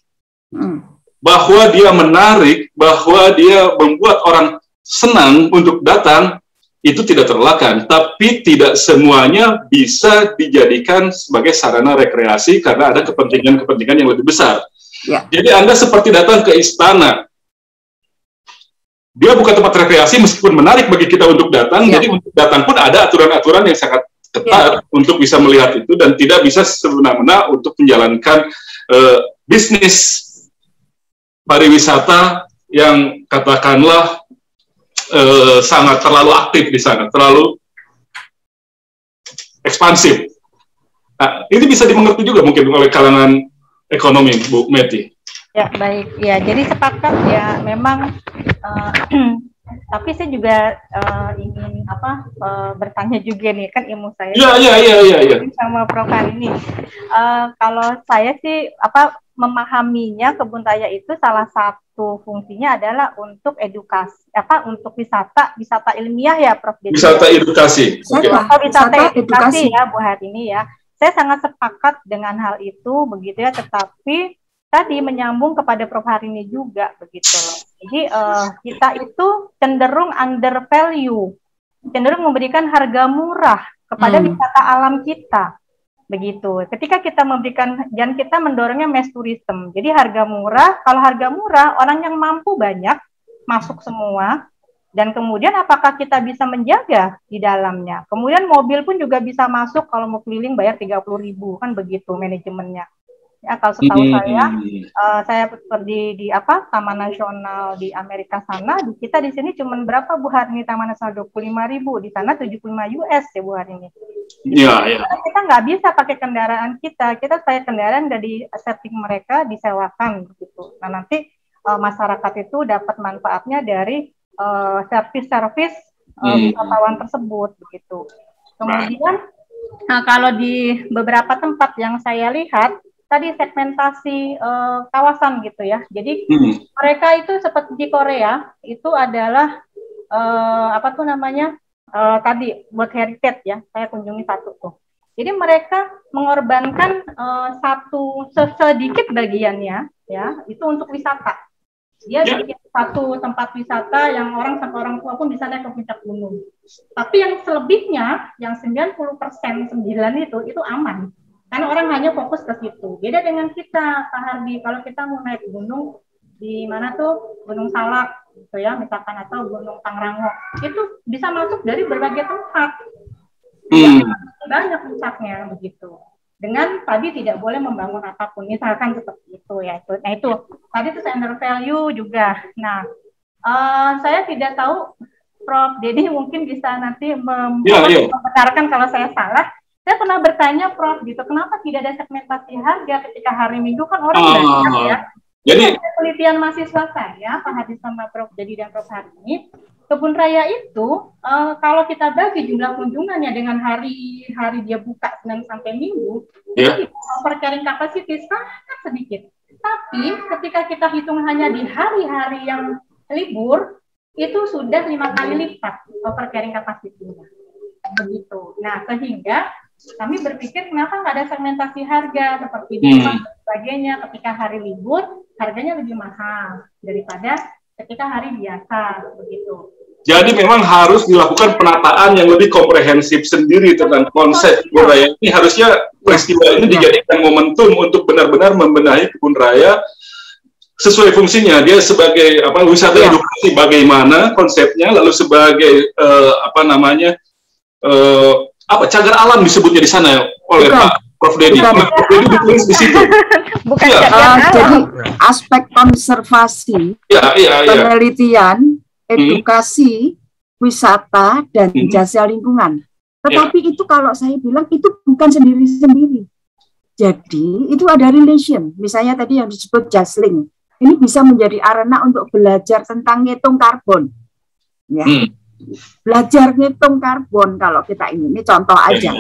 Bahwa dia menarik, bahwa dia membuat orang senang untuk datang, itu tidak terelakkan. Tapi tidak semuanya bisa dijadikan sebagai sarana rekreasi karena ada kepentingan-kepentingan yang lebih besar. Ya. Jadi Anda seperti datang ke istana. Dia bukan tempat rekreasi meskipun menarik bagi kita untuk datang. Jadi untuk datang pun ada aturan-aturan yang sangat ketat untuk bisa melihat itu dan tidak bisa semena-mena untuk menjalankan bisnis pariwisata yang katakanlah sangat terlalu aktif di sana, terlalu ekspansif. Nah, ini bisa dimengerti juga mungkin oleh kalangan ekonomi, Bu Meti. Ya, baik. Ya, jadi sepakat ya memang tapi saya juga ingin bertanya juga nih, kan ilmu saya. Iya. Sama Prof ini. Kalau saya sih memahaminya kebun raya itu salah satu fungsinya adalah untuk edukasi, untuk wisata ilmiah ya, Prof. Wisata edukasi. Wisata edukasi ya, Bu Hartini ya. Saya sangat sepakat dengan hal itu, begitu ya. Tetapi tadi menyambung kepada Prof. Hartini juga begitu. Jadi kita itu cenderung undervalue, cenderung memberikan harga murah kepada wisata alam kita. Begitu. Ketika kita memberikan, dan kita mendorongnya mass tourism. Jadi harga murah, kalau harga murah, orang yang mampu banyak masuk semua. Dan kemudian apakah kita bisa menjaga di dalamnya? Kemudian mobil pun juga bisa masuk kalau mau keliling bayar 30.000, kan begitu manajemennya. Ya, kalau setahu saya pergi di Taman Nasional di Amerika sana, di kita di sini cuma berapa Bu Harni Taman Nasional 25.000, di sana 75 US ya Bu Harni. Iya. Kita nggak bisa pakai kendaraan kita pakai kendaraan dari setting mereka disewakan begitu. Nah nanti masyarakat itu dapat manfaatnya dari servis-servis wisatawan tersebut begitu. Kemudian kalau di beberapa tempat yang saya lihat tadi segmentasi kawasan gitu ya. Jadi mereka itu seperti di Korea itu adalah tadi World Heritage ya. Saya kunjungi satu tuh. Jadi mereka mengorbankan sedikit bagiannya ya itu untuk wisata. Dia bikin satu tempat wisata yang sampai orang tua pun bisa naik ke puncak gunung. Tapi yang selebihnya, yang 90% 9 itu aman. Karena orang hanya fokus ke situ. Beda dengan kita, Pak Hardi. Kalau kita mau naik gunung, di mana tuh Gunung Salak, gitu ya, misalkan, atau Gunung Pangrango, itu bisa masuk dari berbagai tempat. Banyak puncaknya, begitu. Dengan tadi tidak boleh membangun apapun, misalkan seperti itu ya. Nah itu tadi itu surrender value juga. Nah saya tidak tahu Prof Dedi mungkin bisa nanti membenarkan kalau saya salah. Saya pernah bertanya Prof gitu, kenapa tidak ada segmentasi harga ketika hari Minggu kan orang banyak ya. Jadi penelitian mahasiswa saya Pak Hadi sama Prof Dedi dan Prof Harni, Kebun Raya itu kalau kita bagi jumlah kunjungannya dengan hari dia buka Senin sampai Minggu, overcarrying capacity sangat sedikit. Tapi ketika kita hitung hanya di hari-hari yang libur, itu sudah 5 kali lipat overcarrying capacity-nya. Begitu. Nah, sehingga kami berpikir kenapa nggak ada segmentasi harga seperti di rumah dan sebagainya. Ketika hari libur, harganya lebih mahal daripada ketika hari biasa, begitu. Jadi memang harus dilakukan penataan yang lebih komprehensif sendiri tentang konsep kebun raya ini. Harusnya peristiwa ini dijadikan momentum untuk benar-benar membenahi kebun raya sesuai fungsinya. Dia sebagai wisata edukasi bagaimana konsepnya, lalu sebagai cagar alam disebutnya di sana oleh Pak Prof Dedi. Prof Dedi ditulis di situ. Jadi aspek konservasi, penelitian, edukasi, wisata, dan jasa lingkungan. Tetapi itu kalau saya bilang itu bukan sendiri-sendiri. Jadi itu ada relation. Misalnya tadi yang disebut Jaslink. Ini bisa menjadi arena untuk belajar tentang ngitung karbon. Ya. Belajar ngitung karbon kalau kita ini contoh aja.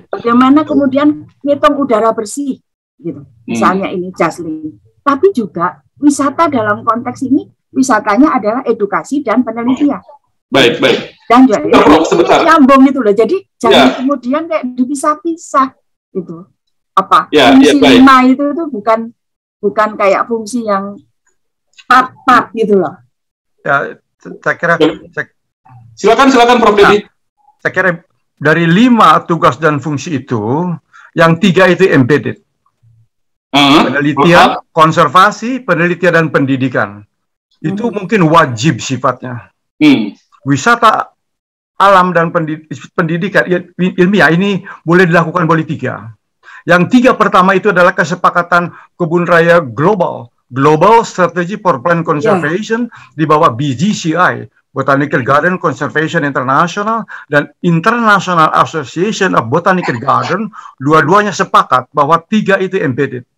Bagaimana kemudian ngitung udara bersih, gitu. Misalnya ini Jaslink. Tapi juga wisata dalam konteks ini, wisatanya adalah edukasi dan penelitian. Baik. Dan jadi nyambung itu loh. Jadi jangan kemudian kayak dipisah-pisah itu. Fungsi 5 itu tuh bukan kayak fungsi yang part gitu loh. Ya, saya kira silakan Prof Dedi. Saya kira dari 5 tugas dan fungsi itu, yang 3 itu embedded. Penelitian, konservasi, penelitian dan pendidikan. Itu mungkin wajib sifatnya. Wisata alam dan pendidikan ilmiah ini boleh dilakukan oleh 3. Yang 3 pertama itu adalah kesepakatan kebun raya global, Global Strategy for Plant Conservation di bawah BGCI, Botanical Garden Conservation International, dan International Association of Botanical Garden. Dua-duanya sepakat bahwa 3 itu embedded.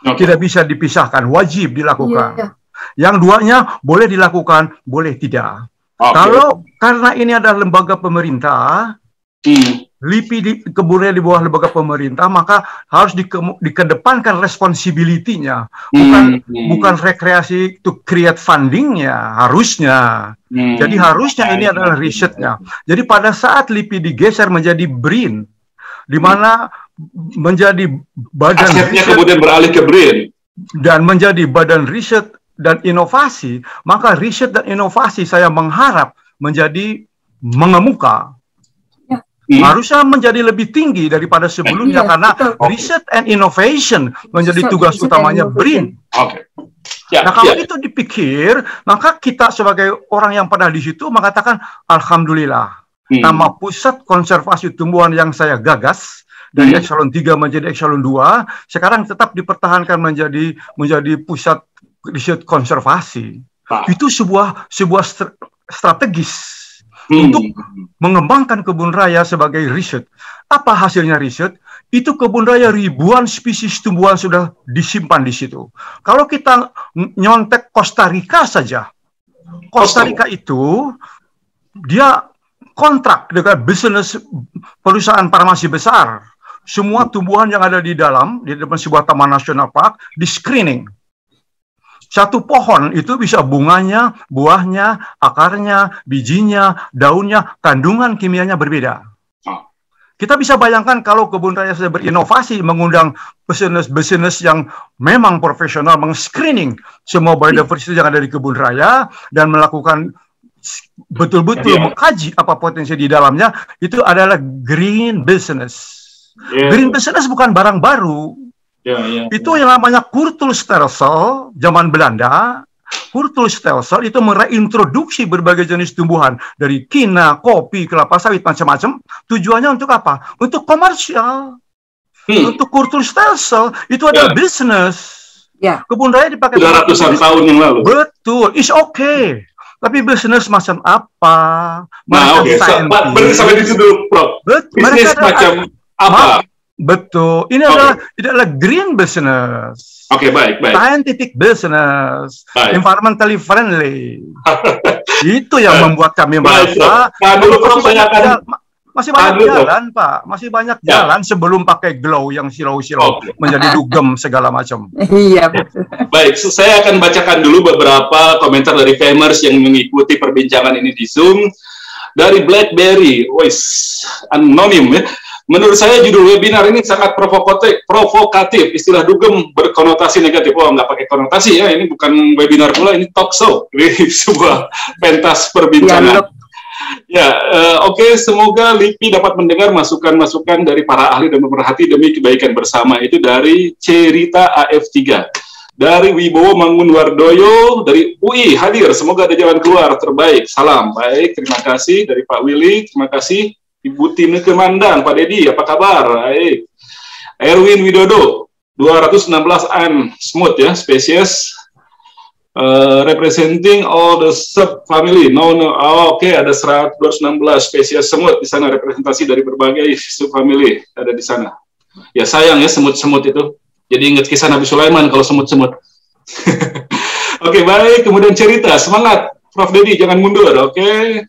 Tidak bisa dipisahkan, wajib dilakukan. Yang 2-nya boleh dilakukan, boleh tidak. Kalau karena ini adalah lembaga pemerintah, LIPI kebun raya di bawah lembaga pemerintah, maka harus dikedepankan responsibility-nya, bukan rekreasi to create funding-nya, harusnya. Jadi harusnya ini adalah risetnya. Jadi pada saat LIPI digeser menjadi BRIN, di mana menjadi badan asetnya kemudian beralih ke BRIN dan menjadi badan riset dan inovasi, maka riset dan inovasi saya mengharap menjadi mengemuka. Harusnya menjadi lebih tinggi daripada sebelumnya, karena riset and innovation menjadi tugas utamanya BRIN. Ya, Nah, kalau itu dipikir, maka kita sebagai orang yang pernah di situ mengatakan, Alhamdulillah, nama pusat konservasi tumbuhan yang saya gagas, dari Ekselon 3 menjadi Ekselon 2, sekarang tetap dipertahankan menjadi pusat riset konservasi. Itu sebuah strategis untuk mengembangkan kebun raya sebagai riset. Apa hasilnya riset? Itu kebun raya ribuan spesies tumbuhan sudah disimpan di situ. Kalau kita nyontek Costa Rica saja, Costa Rica itu dia kontrak dengan bisnis perusahaan farmasi besar. Semua tumbuhan yang ada di dalam sebuah taman nasional park di screening. Satu pohon itu bisa bunganya, buahnya, akarnya, bijinya, daunnya, kandungan kimianya berbeda. Kita bisa bayangkan kalau kebun raya sudah berinovasi, mengundang bisnis yang memang profesional, meng-screening semua biodiversity yang ada di kebun raya, dan melakukan betul-betul mengkaji apa potensi di dalamnya, itu adalah green business. Green business bukan barang baru. Itu yang namanya Kurtulstelsel, zaman Belanda. Kurtulstelsel itu mereintroduksi berbagai jenis tumbuhan dari kina, kopi, kelapa sawit, macam-macam. Tujuannya untuk apa? Untuk komersial. Untuk Kurtulstelsel itu adalah bisnis. Kebun raya dipakai sudah ratusan tahun yang lalu. Betul, it's okay. Tapi bisnis macam apa? Nah, oke. Berarti sampai di situ, Prof. Bisnis macam apa? Betul. Ini adalah green business. Oke, baik. Scientific business. Environmentally friendly. Itu yang membuat kami merasa masih banyak jalan, Pak. Masih banyak jalan sebelum pakai glow yang silau-silau menjadi dugem segala macam. Iya, betul. Baik, saya akan bacakan dulu beberapa komentar dari famers yang mengikuti perbincangan ini di Zoom. Dari BlackBerry, anonim ya. Menurut saya judul webinar ini sangat provokatif. Istilah dugem berkonotasi negatif. Nggak pakai konotasi ya. Ini bukan webinar pula, ini talk show. Ini sebuah pentas perbincangan. Oke. Semoga LIPI dapat mendengar masukan-masukan dari para ahli dan pemerhati demi kebaikan bersama. Itu dari Cerita AF3. Dari Wibowo Mangunwardoyo, dari UI hadir. Semoga ada jalan keluar terbaik. Salam. Baik, terima kasih. Dari Pak Willy, terima kasih. Ibu Tine Kemandang, Pak Dedi, apa kabar? Baik. Erwin Widodo, 216 an smooth ya, spesies representing all the subfamily. Oke, ada 216 spesies semut di sana, representasi dari berbagai subfamily ada di sana. Ya sayang ya semut-semut itu. Jadi ingat kisah Nabi Sulaiman kalau semut-semut. Oke, baik. Kemudian cerita, semangat, Prof. Dedi, jangan mundur. Oke.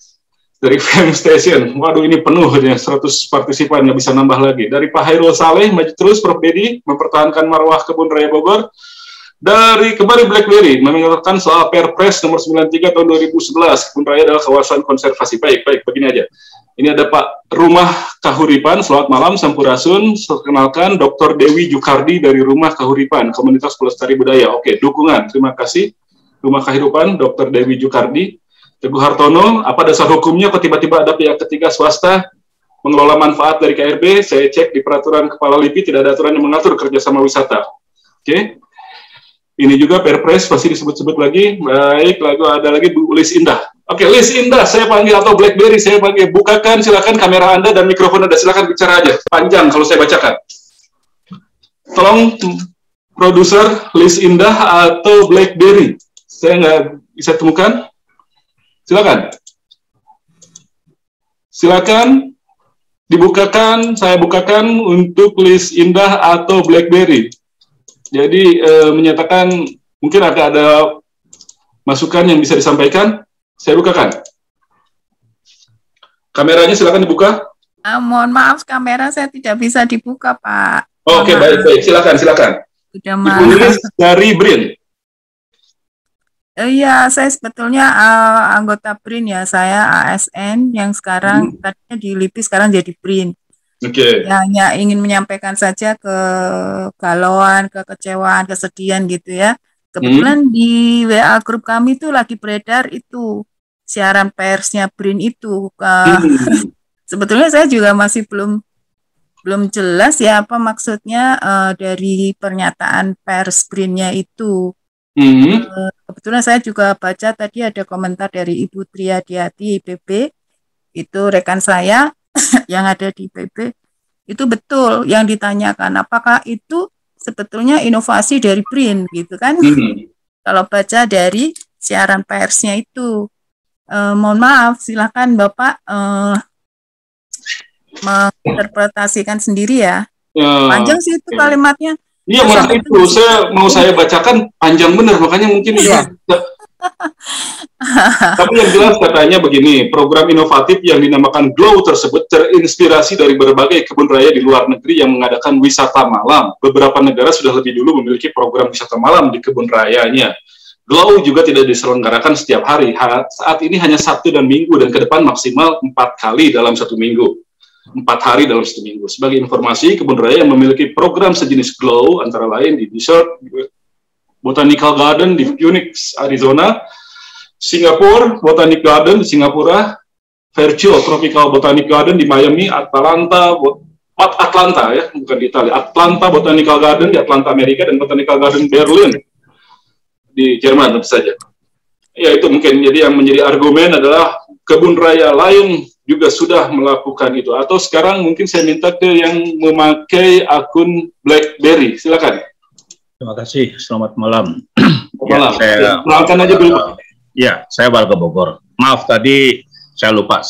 Dari Fem Station, waduh ini penuh ya, 100 partisipan, nggak bisa nambah lagi. Dari Pak Hairul Saleh, maju terus Prof. Dedi, mempertahankan marwah Kebun Raya Bogor. Dari kembali BlackBerry, mengingatkan soal Perpres nomor 93 tahun 2011, Kebun Raya adalah kawasan konservasi. Baik, begini aja. Ini ada Pak Rumah Kahuripan, selamat malam, Sampurasun. Perkenalkan Dr. Dewi Jukardi dari Rumah Kahuripan, Komunitas Pelestari Budaya. Oke, dukungan, terima kasih. Rumah Kahuripan, Dr. Dewi Jukardi. Teguh Hartono, apa dasar hukumnya kok tiba-tiba ada pihak ketiga swasta mengelola manfaat dari KRB? Saya cek di peraturan Kepala LIPI tidak ada aturan yang mengatur kerjasama wisata. Oke. Ini juga Perpres pasti disebut-sebut lagi. Baik, lalu ada lagi Bu Lis Indah. Oke, Lis Indah, saya panggil, atau BlackBerry saya panggil. Bukakan silakan kamera Anda dan mikrofon Anda, silakan bicara aja. Panjang kalau saya bacakan. Tolong produser Lis Indah atau BlackBerry. Saya nggak bisa temukan. Silakan dibukakan, saya bukakan untuk Lis Indah atau BlackBerry. Jadi menyatakan mungkin akan ada masukan yang bisa disampaikan. Saya bukakan. Kameranya silakan dibuka. Mohon maaf, kamera saya tidak bisa dibuka, Pak. Oke, baik. Silakan. Sudah Ibu Lis dari BRIN. Iya, saya sebetulnya anggota BRIN ya, saya ASN yang sekarang tadinya di LIPI sekarang jadi BRIN. Oke. Ya, hanya ingin menyampaikan saja kegalauan, kekecewaan, kesedihan gitu ya. Kebetulan di WA grup kami itu lagi beredar itu siaran persnya BRIN itu. Sebetulnya saya juga masih belum jelas ya apa maksudnya dari pernyataan pers BRIN-nya itu. Kebetulan saya juga baca tadi ada komentar dari Ibu Triadiati IPB, itu rekan saya yang ada di IPB, itu betul yang ditanyakan, apakah itu sebetulnya inovasi dari BRIN gitu kan? Kalau baca dari siaran persnya itu, mohon maaf, silakan Bapak menginterpretasikan sendiri ya. Panjang sih itu kalimatnya. Iya, Mas, itu saya bacakan panjang benar, makanya mungkin Tapi yang jelas katanya begini, program inovatif yang dinamakan GLOW tersebut terinspirasi dari berbagai kebun raya di luar negeri yang mengadakan wisata malam. Beberapa negara sudah lebih dulu memiliki program wisata malam di kebun rayanya. GLOW juga tidak diselenggarakan setiap hari. Saat ini hanya Sabtu dan Minggu, dan ke depan maksimal 4 kali dalam 1 minggu. 4 hari dalam 1 minggu. Sebagai informasi, kebun raya yang memiliki program sejenis GLOW antara lain di Desert Botanical Garden di Phoenix, Arizona, Singapore Botanic Garden di Singapura, Virtual Tropical Botanic Garden di Miami, Atlanta ya, bukan di Italia, Atlanta Botanical Garden di Atlanta, Amerika, dan Botanical Garden Berlin di Jerman tentu saja. Ya, itu mungkin jadi yang menjadi argumen adalah kebun raya lain juga sudah melakukan itu. Atau sekarang mungkin saya minta ke yang memakai akun BlackBerry, silakan. Terima kasih, selamat malam. Malam. Ya, perkenalkan aja dulu. Ya, saya warga Bogor. Maaf tadi saya lupa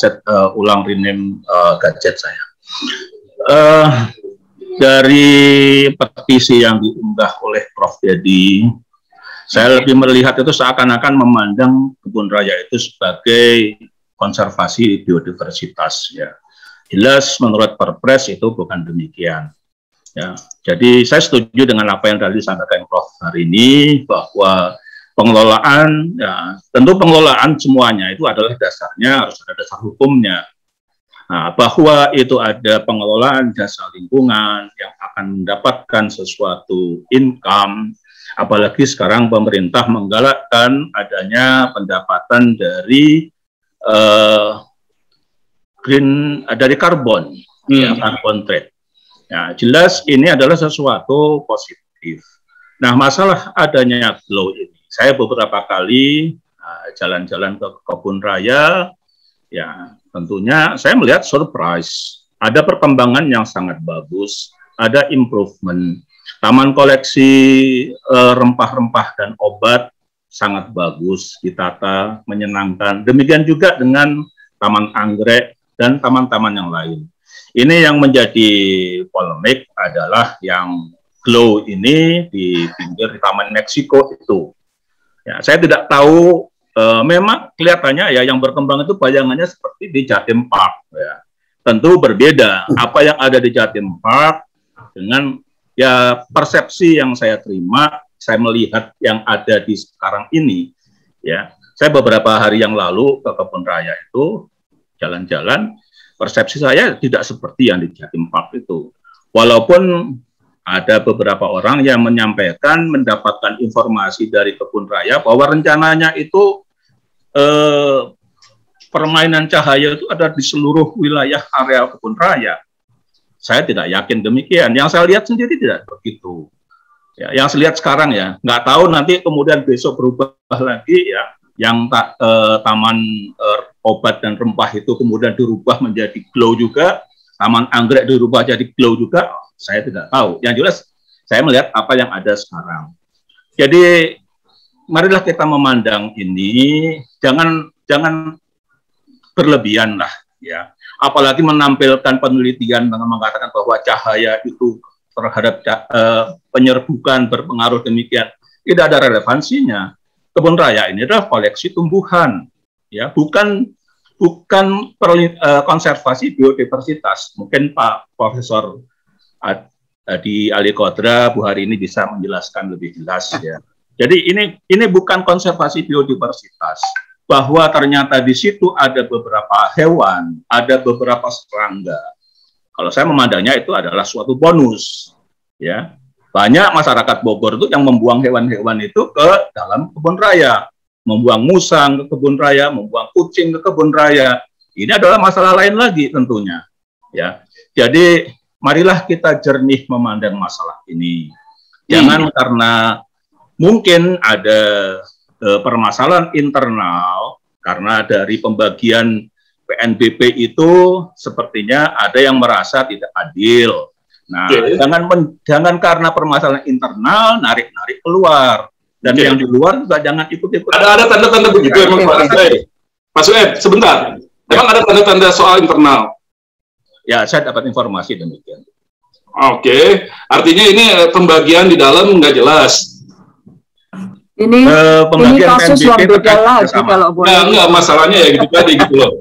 ulang rename gadget saya. Dari petisi yang diunggah oleh Prof. Dedi, saya lebih melihat itu seakan-akan memandang kebun raya itu sebagai konservasi biodiversitas. Ya, jelas menurut Perpres itu bukan demikian. Ya, jadi saya setuju dengan apa yang tadi disampaikan Prof. hari ini, bahwa pengelolaan, ya, tentu pengelolaan semuanya itu adalah dasarnya harus ada dasar hukumnya. Nah, bahwa itu ada pengelolaan jasa lingkungan yang akan mendapatkan sesuatu income, apalagi sekarang pemerintah menggalakkan adanya pendapatan dari dari karbon, ya, carbon trade. Nah, jelas ini adalah sesuatu positif. Nah, masalah adanya GLOW ini, saya beberapa kali jalan-jalan ke kebun raya, ya tentunya saya melihat surprise. Ada perkembangan yang sangat bagus, ada improvement. Taman koleksi rempah-rempah dan obat sangat bagus, ditata, menyenangkan. Demikian juga dengan taman anggrek dan taman-taman yang lain. Ini yang menjadi polemik adalah yang GLOW ini di pinggir Taman Meksiko itu. Ya, saya tidak tahu, memang kelihatannya ya yang berkembang itu bayangannya seperti di Jatim Park. Ya. Tentu berbeda apa yang ada di Jatim Park dengan ya persepsi yang saya terima, saya melihat yang ada di sekarang ini. Ya, saya beberapa hari yang lalu ke kebun raya itu jalan-jalan. Persepsi saya tidak seperti yang di Jatim Park itu. Walaupun ada beberapa orang yang menyampaikan mendapatkan informasi dari kebun raya bahwa rencananya itu permainan cahaya itu ada di seluruh wilayah area kebun raya. Saya tidak yakin demikian. Yang saya lihat sendiri tidak begitu. Ya, yang saya lihat sekarang ya, nggak tahu nanti kemudian besok berubah lagi ya. Yang taman obat dan rempah itu kemudian dirubah menjadi GLOW juga, taman anggrek dirubah jadi GLOW juga, saya tidak tahu. Yang jelas saya melihat apa yang ada sekarang. Jadi marilah kita memandang ini, jangan berlebihan lah ya. Apalagi menampilkan penelitian dengan mengatakan bahwa cahaya itu terhadap penyerbukan berpengaruh demikian, tidak ada relevansinya. Kebun raya ini adalah koleksi tumbuhan, ya, bukan konservasi biodiversitas. Mungkin Pak Profesor di Ali Kodra Bu hari ini bisa menjelaskan lebih jelas, ya. Jadi ini bukan konservasi biodiversitas, bahwa ternyata di situ ada beberapa hewan, ada beberapa serangga. Kalau saya memandangnya itu adalah suatu bonus, ya. Banyak masyarakat Bogor itu yang membuang hewan-hewan itu ke dalam kebun raya, membuang musang ke kebun raya, membuang kucing ke kebun raya. Ini adalah masalah lain lagi tentunya. Ya, jadi marilah kita jernih memandang masalah ini. Jangan karena mungkin ada permasalahan internal karena dari pembagian PNBP itu sepertinya ada yang merasa tidak adil. Nah, jangan karena permasalahan internal narik-narik keluar, dan yang di luar juga jangan ikut-ikut. Ada tanda-tanda begitu emang Pak Sued, sebentar. Emang ada tanda-tanda soal internal? Ya, saya dapat informasi demikian. Oke, artinya ini pembagian di dalam nggak jelas. Ini kasus yang beda lagi kalau boleh. Enggak, masalahnya ya gitu tadi gitu loh.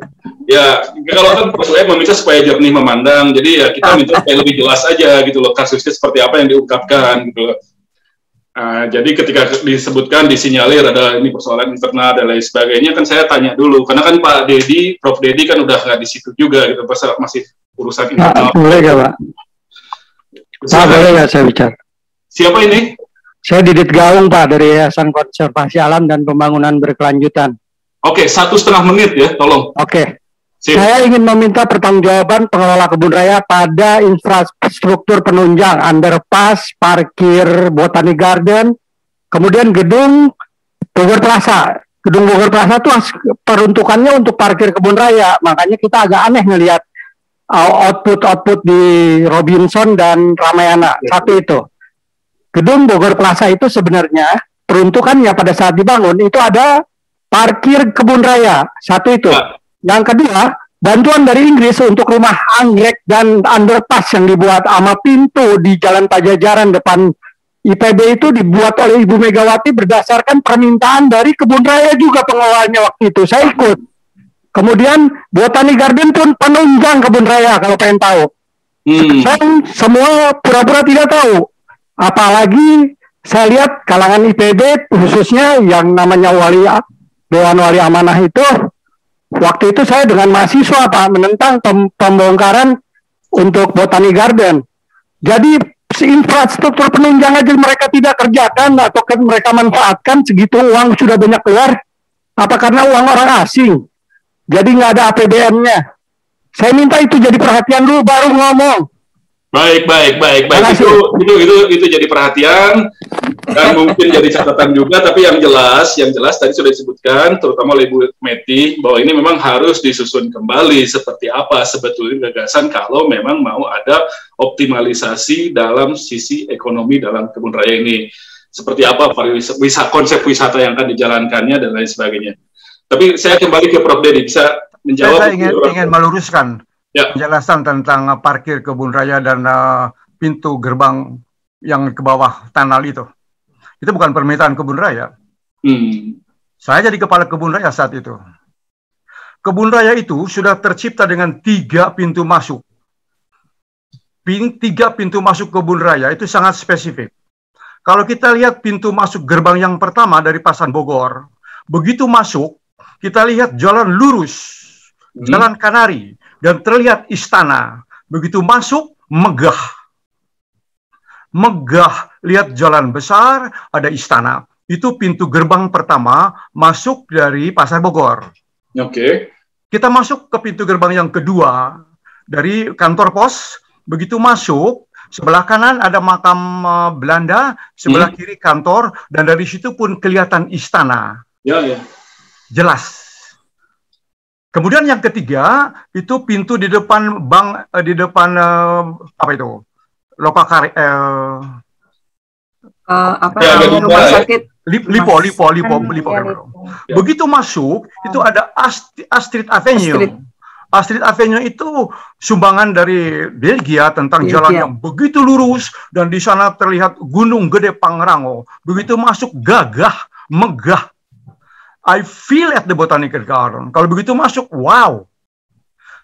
Ya, kalau kan Pak Sued meminta supaya jernih memandang, jadi ya kita minta supaya lebih jelas aja gitu loh, kasusnya seperti apa yang diungkapkan gitu loh. Jadi ketika disebutkan, disinyalir ada ini persoalan internal dan lain sebagainya, kan saya tanya dulu, karena kan Pak Dedi, Prof. Dedi kan udah nggak di situ juga gitu, masih urusan internal. Boleh nggak Pak? Boleh nggak saya bicara? Siapa ini? Saya Didit Gaung Pak, dari Yayasan Konservasi Alam dan Pembangunan Berkelanjutan. Oke, 1,5 menit ya, tolong. Oke. Saya ingin meminta pertanggungjawaban pengelola kebun raya pada infrastruktur penunjang, underpass, parkir Botani Garden, kemudian gedung Bogor Plaza. Gedung Bogor Plaza itu peruntukannya untuk parkir kebun raya, makanya kita agak aneh ngelihat output di Robinson dan Ramayana. Satu itu. Gedung Bogor Plaza itu sebenarnya peruntukannya pada saat dibangun itu ada parkir kebun raya. Satu itu. Yang kedua, bantuan dari Inggris untuk rumah anggrek dan underpass yang dibuat sama pintu di Jalan Pajajaran depan IPB itu dibuat oleh Ibu Megawati berdasarkan permintaan dari kebun raya juga pengelolanya waktu itu. Saya ikut. Kemudian Botani Garden pun penunjang kebun raya kalau pengen tahu. Dan semua pura-pura tidak tahu. Apalagi saya lihat kalangan IPB khususnya yang namanya Dewan Wali Amanah itu, waktu itu saya dengan mahasiswa Pak menentang pembongkaran untuk Botani Garden. Jadi infrastruktur penunjang aja mereka tidak kerjakan atau mereka manfaatkan, segitu uang sudah banyak keluar. Apa karena uang orang asing? Jadi nggak ada APBN-nya. Saya minta itu jadi perhatian dulu baru ngomong. Baik. Itu jadi perhatian dan mungkin jadi catatan juga. Tapi yang jelas tadi sudah disebutkan, terutama oleh Bu Meti, bahwa ini memang harus disusun kembali seperti apa sebetulnya gagasan kalau memang mau ada optimalisasi dalam sisi ekonomi dalam kebun raya ini. Seperti apa konsep wisata yang akan dijalankannya dan lain sebagainya. Tapi saya kembali ke Prof. Dedi, bisa menjawab? Saya ingin meluruskan penjelasan tentang parkir kebun raya dan pintu gerbang yang ke bawah tunnel itu. Itu bukan permintaan kebun raya. Saya jadi kepala kebun raya saat itu. Kebun raya itu sudah tercipta dengan 3 pintu masuk. 3 pintu masuk kebun raya itu sangat spesifik. Kalau kita lihat pintu masuk gerbang yang pertama dari Pasar Bogor, begitu masuk, kita lihat jalan lurus, jalan Kanari, dan terlihat istana. Begitu masuk, megah. Megah, lihat jalan besar, ada istana. Itu pintu gerbang pertama masuk dari Pasar Bogor. Oke. Kita masuk ke pintu gerbang yang kedua dari kantor pos. Begitu masuk, sebelah kanan ada makam Belanda, sebelah kiri kantor, dan dari situ pun kelihatan istana. Ya. Jelas. Kemudian yang ketiga itu pintu di depan bank, di depan apa itu? Lokakari rumah sakit Lipo. Begitu masuk itu ada Astrid Avenue. Astrid Avenue itu sumbangan dari Belgia tentang jalan yang begitu lurus dan di sana terlihat Gunung Gede Pangrango. Begitu masuk gagah, megah. I feel at the Botanical Garden. Kalau begitu masuk, wow.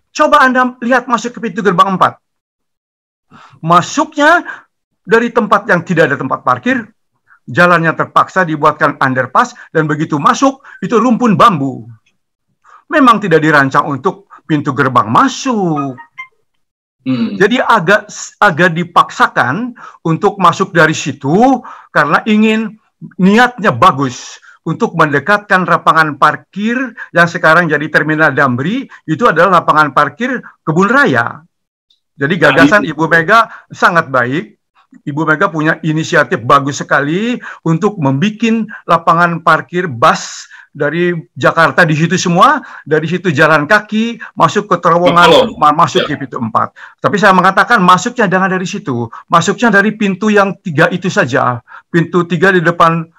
Coba Anda lihat masuk ke pintu gerbang 4. Masuknya dari tempat yang tidak ada tempat parkir, jalannya terpaksa dibuatkan underpass, dan begitu masuk, itu rumpun bambu. Memang tidak dirancang untuk pintu gerbang masuk. Jadi agak dipaksakan untuk masuk dari situ, karena niatnya bagus. Untuk mendekatkan lapangan parkir yang sekarang jadi Terminal Damri, itu adalah lapangan parkir kebun raya. Jadi gagasan Ibu Mega sangat baik, Ibu Mega punya inisiatif bagus sekali untuk membuat lapangan parkir bus dari Jakarta di situ semua, dari situ jalan kaki, masuk ke terowongan, masuk ke pintu 4. Tapi saya mengatakan masuknya jangan dari situ, masuknya dari pintu yang 3 itu saja, pintu 3 di depan,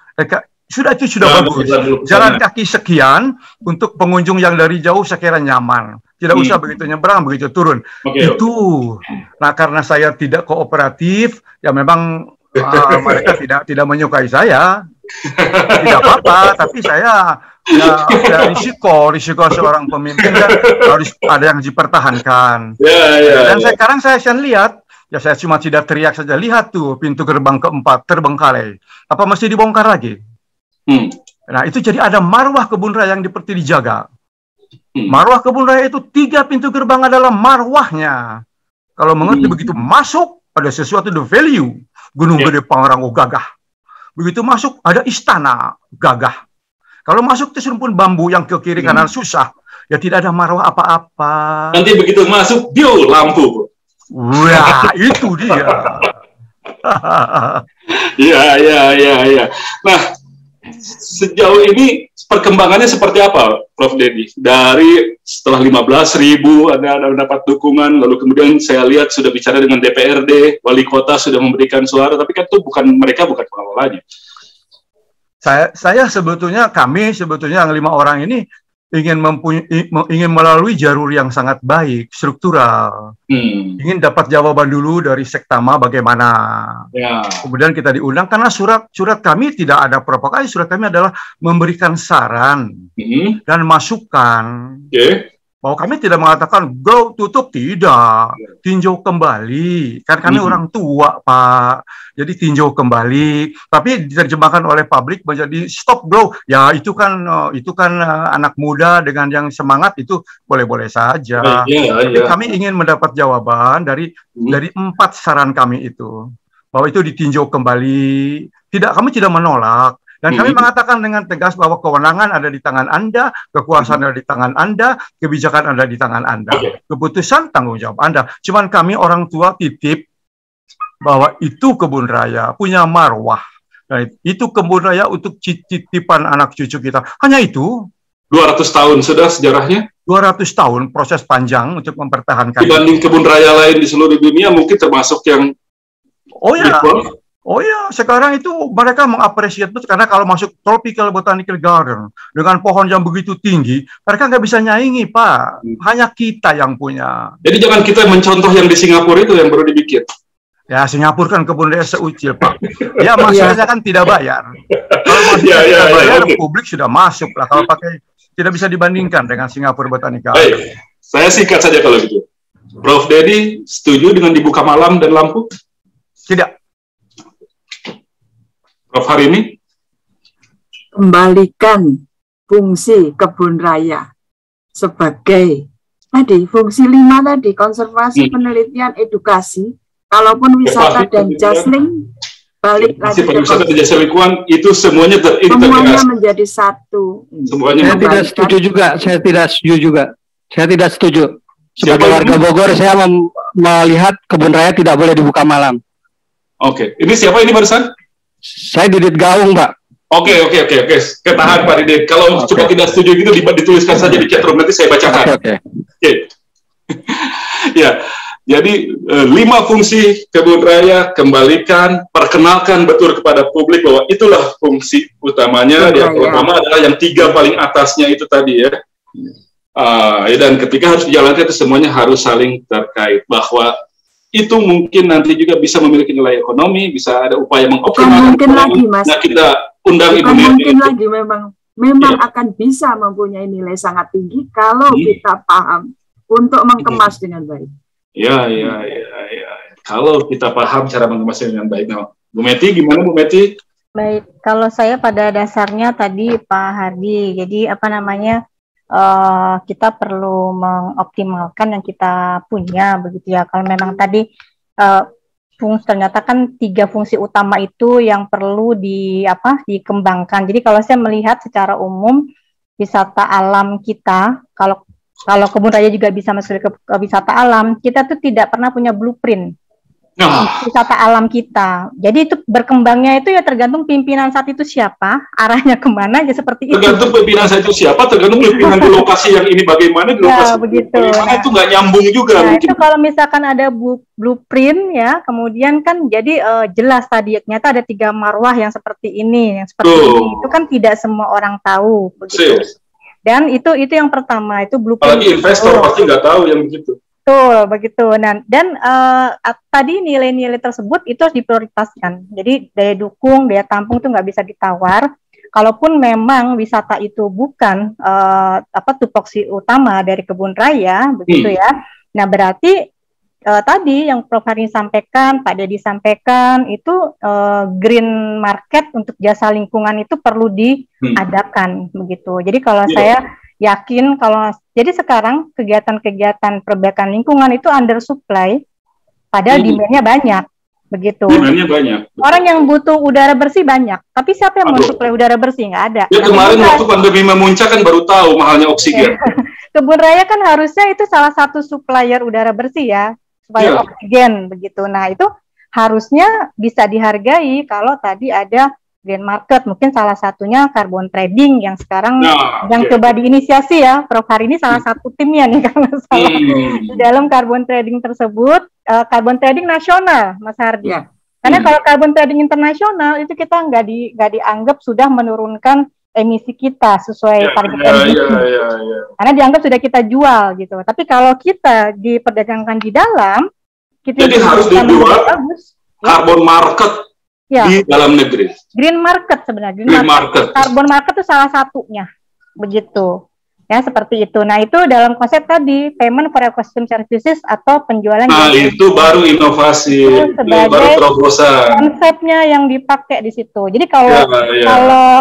sudah bagus. Jalan kaki sekian untuk pengunjung yang dari jauh saya kira nyaman. Tidak usah begitu nyebrang, begitu turun. Itu. Nah, karena saya tidak kooperatif, ya memang mereka tidak menyukai saya. Tidak apa-apa, tapi saya ya risiko seorang pemimpin kan harus ada yang dipertahankan. Dan sekarang saya lihat, ya saya cuma tidak teriak saja. Lihat tuh pintu gerbang keempat terbengkalai. Apa mesti dibongkar lagi? Nah, itu jadi ada marwah kebun raya yang seperti dijaga. Marwah kebun raya itu 3 pintu gerbang adalah marwahnya. Kalau mengerti begitu masuk ada sesuatu the value. Gunung Gede Pangrango gagah. Begitu masuk ada istana gagah. Kalau masuk itu rumpun bambu yang ke kiri kanan susah. Ya tidak ada marwah apa-apa. Nanti begitu masuk dia lampu. Wah, itu dia. Iya. Nah, sejauh ini perkembangannya seperti apa, Prof. Dedi? Dari setelah 15.000 Anda mendapat dukungan, lalu kemudian saya lihat sudah bicara dengan DPRD, wali kota sudah memberikan suara, tapi kan itu mereka bukan pengelolanya. Kami sebetulnya yang 5 orang ini ingin melalui jalur yang sangat baik, struktural. Ingin dapat jawaban dulu dari Sektama bagaimana. Kemudian kita diundang karena surat kami tidak ada provokasi, surat kami adalah memberikan saran dan masukan. Bahwa kami tidak mengatakan go tutup, tidak, tinjau kembali. Kan kami orang tua, Pak. Jadi tinjau kembali, tapi diterjemahkan oleh publik menjadi stop bro. Ya itu kan anak muda dengan yang semangat itu boleh-boleh saja. Tapi kami ingin mendapat jawaban dari 4 saran kami itu. Bahwa itu ditinjau kembali. Kami tidak menolak. Dan kami mengatakan dengan tegas bahwa kewenangan ada di tangan Anda, kekuasaan ada di tangan Anda, kebijakan ada di tangan Anda. Keputusan tanggung jawab Anda. Cuman kami orang tua titip bahwa itu kebun raya punya marwah. Nah, itu kebun raya untuk titipan anak cucu kita. Hanya itu. 200 tahun sudah sejarahnya? 200 tahun proses panjang untuk mempertahankan. Dibanding kebun raya lain di seluruh dunia mungkin termasuk yang Oh ya, sekarang itu mereka mengapresiasi itu karena kalau masuk Tropical Botanical Garden dengan pohon yang begitu tinggi, mereka nggak bisa nyaingi, Pak. Hanya kita yang punya. Jadi jangan kita mencontoh yang di Singapura itu yang baru dibikin. Ya, Singapura kan kebun raya seucil, Pak. Ya, masalahnya kan tidak bayar. Kalau masih tidak bayar, publik sudah masuk lah. Kalau pakai tidak bisa dibandingkan dengan Singapura Botanical Garden. Baik, saya singkat saja kalau gitu. Prof. Dedi, setuju dengan dibuka malam dan lampu? Tidak. Prof. Harini? Kembalikan fungsi kebun raya sebagai tadi fungsi 5 tadi, konservasi, penelitian, edukasi. Kalaupun wisata dan jasling balik lagi ke wisata dan jasa lingkungan itu semuanya semuanya menjadi satu. Semuanya saya tidak setuju. Sebagai warga Bogor, saya melihat kebun raya tidak boleh dibuka malam. Oke, ini siapa ini barusan? Saya Didit Gaung, Pak. Oke. Ketahan Pak Didit. Kalau coba tidak setuju gitu dituliskan saja di chatroom, nanti saya bacakan. Oke. Ya, jadi 5 fungsi kebun raya, kembalikan, perkenalkan betul kepada publik bahwa itulah fungsi utamanya. Yang pertama adalah yang 3 paling atasnya itu tadi ya. Dan ketika harus dijalankan itu semuanya harus saling terkait, bahwa itu mungkin nanti juga bisa memiliki nilai ekonomi, bisa ada upaya mengoptimalkan. Mungkin lagi, Mas. Nah, kita undang Ibu Neti. Mungkin lagi memang akan bisa mempunyai nilai sangat tinggi kalau kita paham untuk mengemas dengan baik. Ya. Kalau kita paham cara mengemasnya dengan baik. Nah, Bu Meti, gimana Bu Meti? Baik, kalau saya pada dasarnya tadi Pak Hardi, jadi kita perlu mengoptimalkan yang kita punya begitu ya. Kalau memang tadi ternyata kan 3 fungsi utama itu yang perlu dikembangkan. Jadi kalau saya melihat secara umum wisata alam kita, kalau kebun raya juga bisa masuk ke wisata alam, kita tuh tidak pernah punya blueprint. wisata alam kita. Jadi itu berkembangnya itu ya tergantung pimpinan saat itu siapa, arahnya kemana, ya seperti itu. Tergantung pimpinan saat itu siapa, tergantung pimpinan di lokasi yang ini bagaimana, di lokasi begitu. bagaimana, itu nggak nyambung juga. Nah, itu kalau misalkan ada blueprint ya, kemudian kan jadi jelas tadi ternyata ada 3 marwah yang seperti ini, yang seperti ini. Itu kan tidak semua orang tahu begitu. Dan itu yang pertama, itu blueprint. Apalagi investor pasti nggak tahu yang begitu. Betul, begitu. Nah, dan tadi nilai-nilai tersebut itu harus diprioritaskan. Jadi daya dukung, daya tampung itu nggak bisa ditawar. Kalaupun memang wisata itu bukan tupoksi utama dari kebun raya, begitu ya. Nah, berarti tadi yang Prof. Hari sampaikan, Pak Dedi sampaikan, itu green market untuk jasa lingkungan itu perlu diadakan, begitu. Jadi kalau saya yakin kalau jadi sekarang kegiatan-kegiatan perbaikan lingkungan itu undersupply, padahal demand-nya banyak, begitu. Demand-nya banyak. Orang yang butuh udara bersih banyak, tapi siapa yang mensuplai udara bersih? Nggak ada. Ya, kemarin waktu pandemi memuncak kan baru tahu mahalnya oksigen. Kebun raya kan harusnya itu salah satu supplier udara bersih ya, supplier oksigen, begitu. Nah itu harusnya bisa dihargai kalau tadi ada green market, mungkin salah satunya carbon trading yang sekarang yang coba diinisiasi ya, Prof. Hari ini salah satu timnya nih kalau salah di dalam carbon trading tersebut, carbon trading nasional, Mas Hardi. Karena kalau carbon trading internasional itu kita nggak dianggap sudah menurunkan emisi kita sesuai target emisi, karena dianggap sudah kita jual gitu. Tapi kalau kita diperdagangkan di dalam, kita jadi harus dijual carbon market. Di dalam negeri. Green market sebenarnya. Green market. Carbon market itu salah satunya. Begitu. Ya, seperti itu. Nah, itu dalam konsep tadi, payment for ecosystem services atau penjualan. Nah, itu baru inovasi. Baru terobosan. Konsepnya yang dipakai di situ. Jadi kalau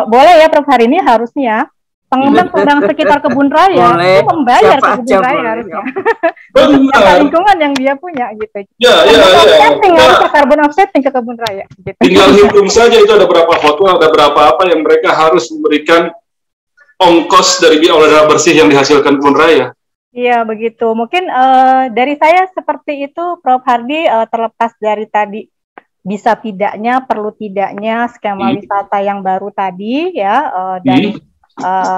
boleh ya Prof. Hari ini harusnya pengembang sekitar kebun raya itu membayar ke kebun raya harusnya. Benar. Lingkungan yang dia punya gitu. Tinggal carbon offsetting ke kebun raya. Gitu. Tinggal hitung saja itu ada berapa hotel, ada berapa apa yang mereka harus memberikan ongkos dari udara bersih yang dihasilkan kebun raya. Iya begitu. Mungkin dari saya seperti itu, Prof. Hardi, terlepas dari tadi bisa tidaknya, perlu tidaknya skema wisata yang baru tadi ya dan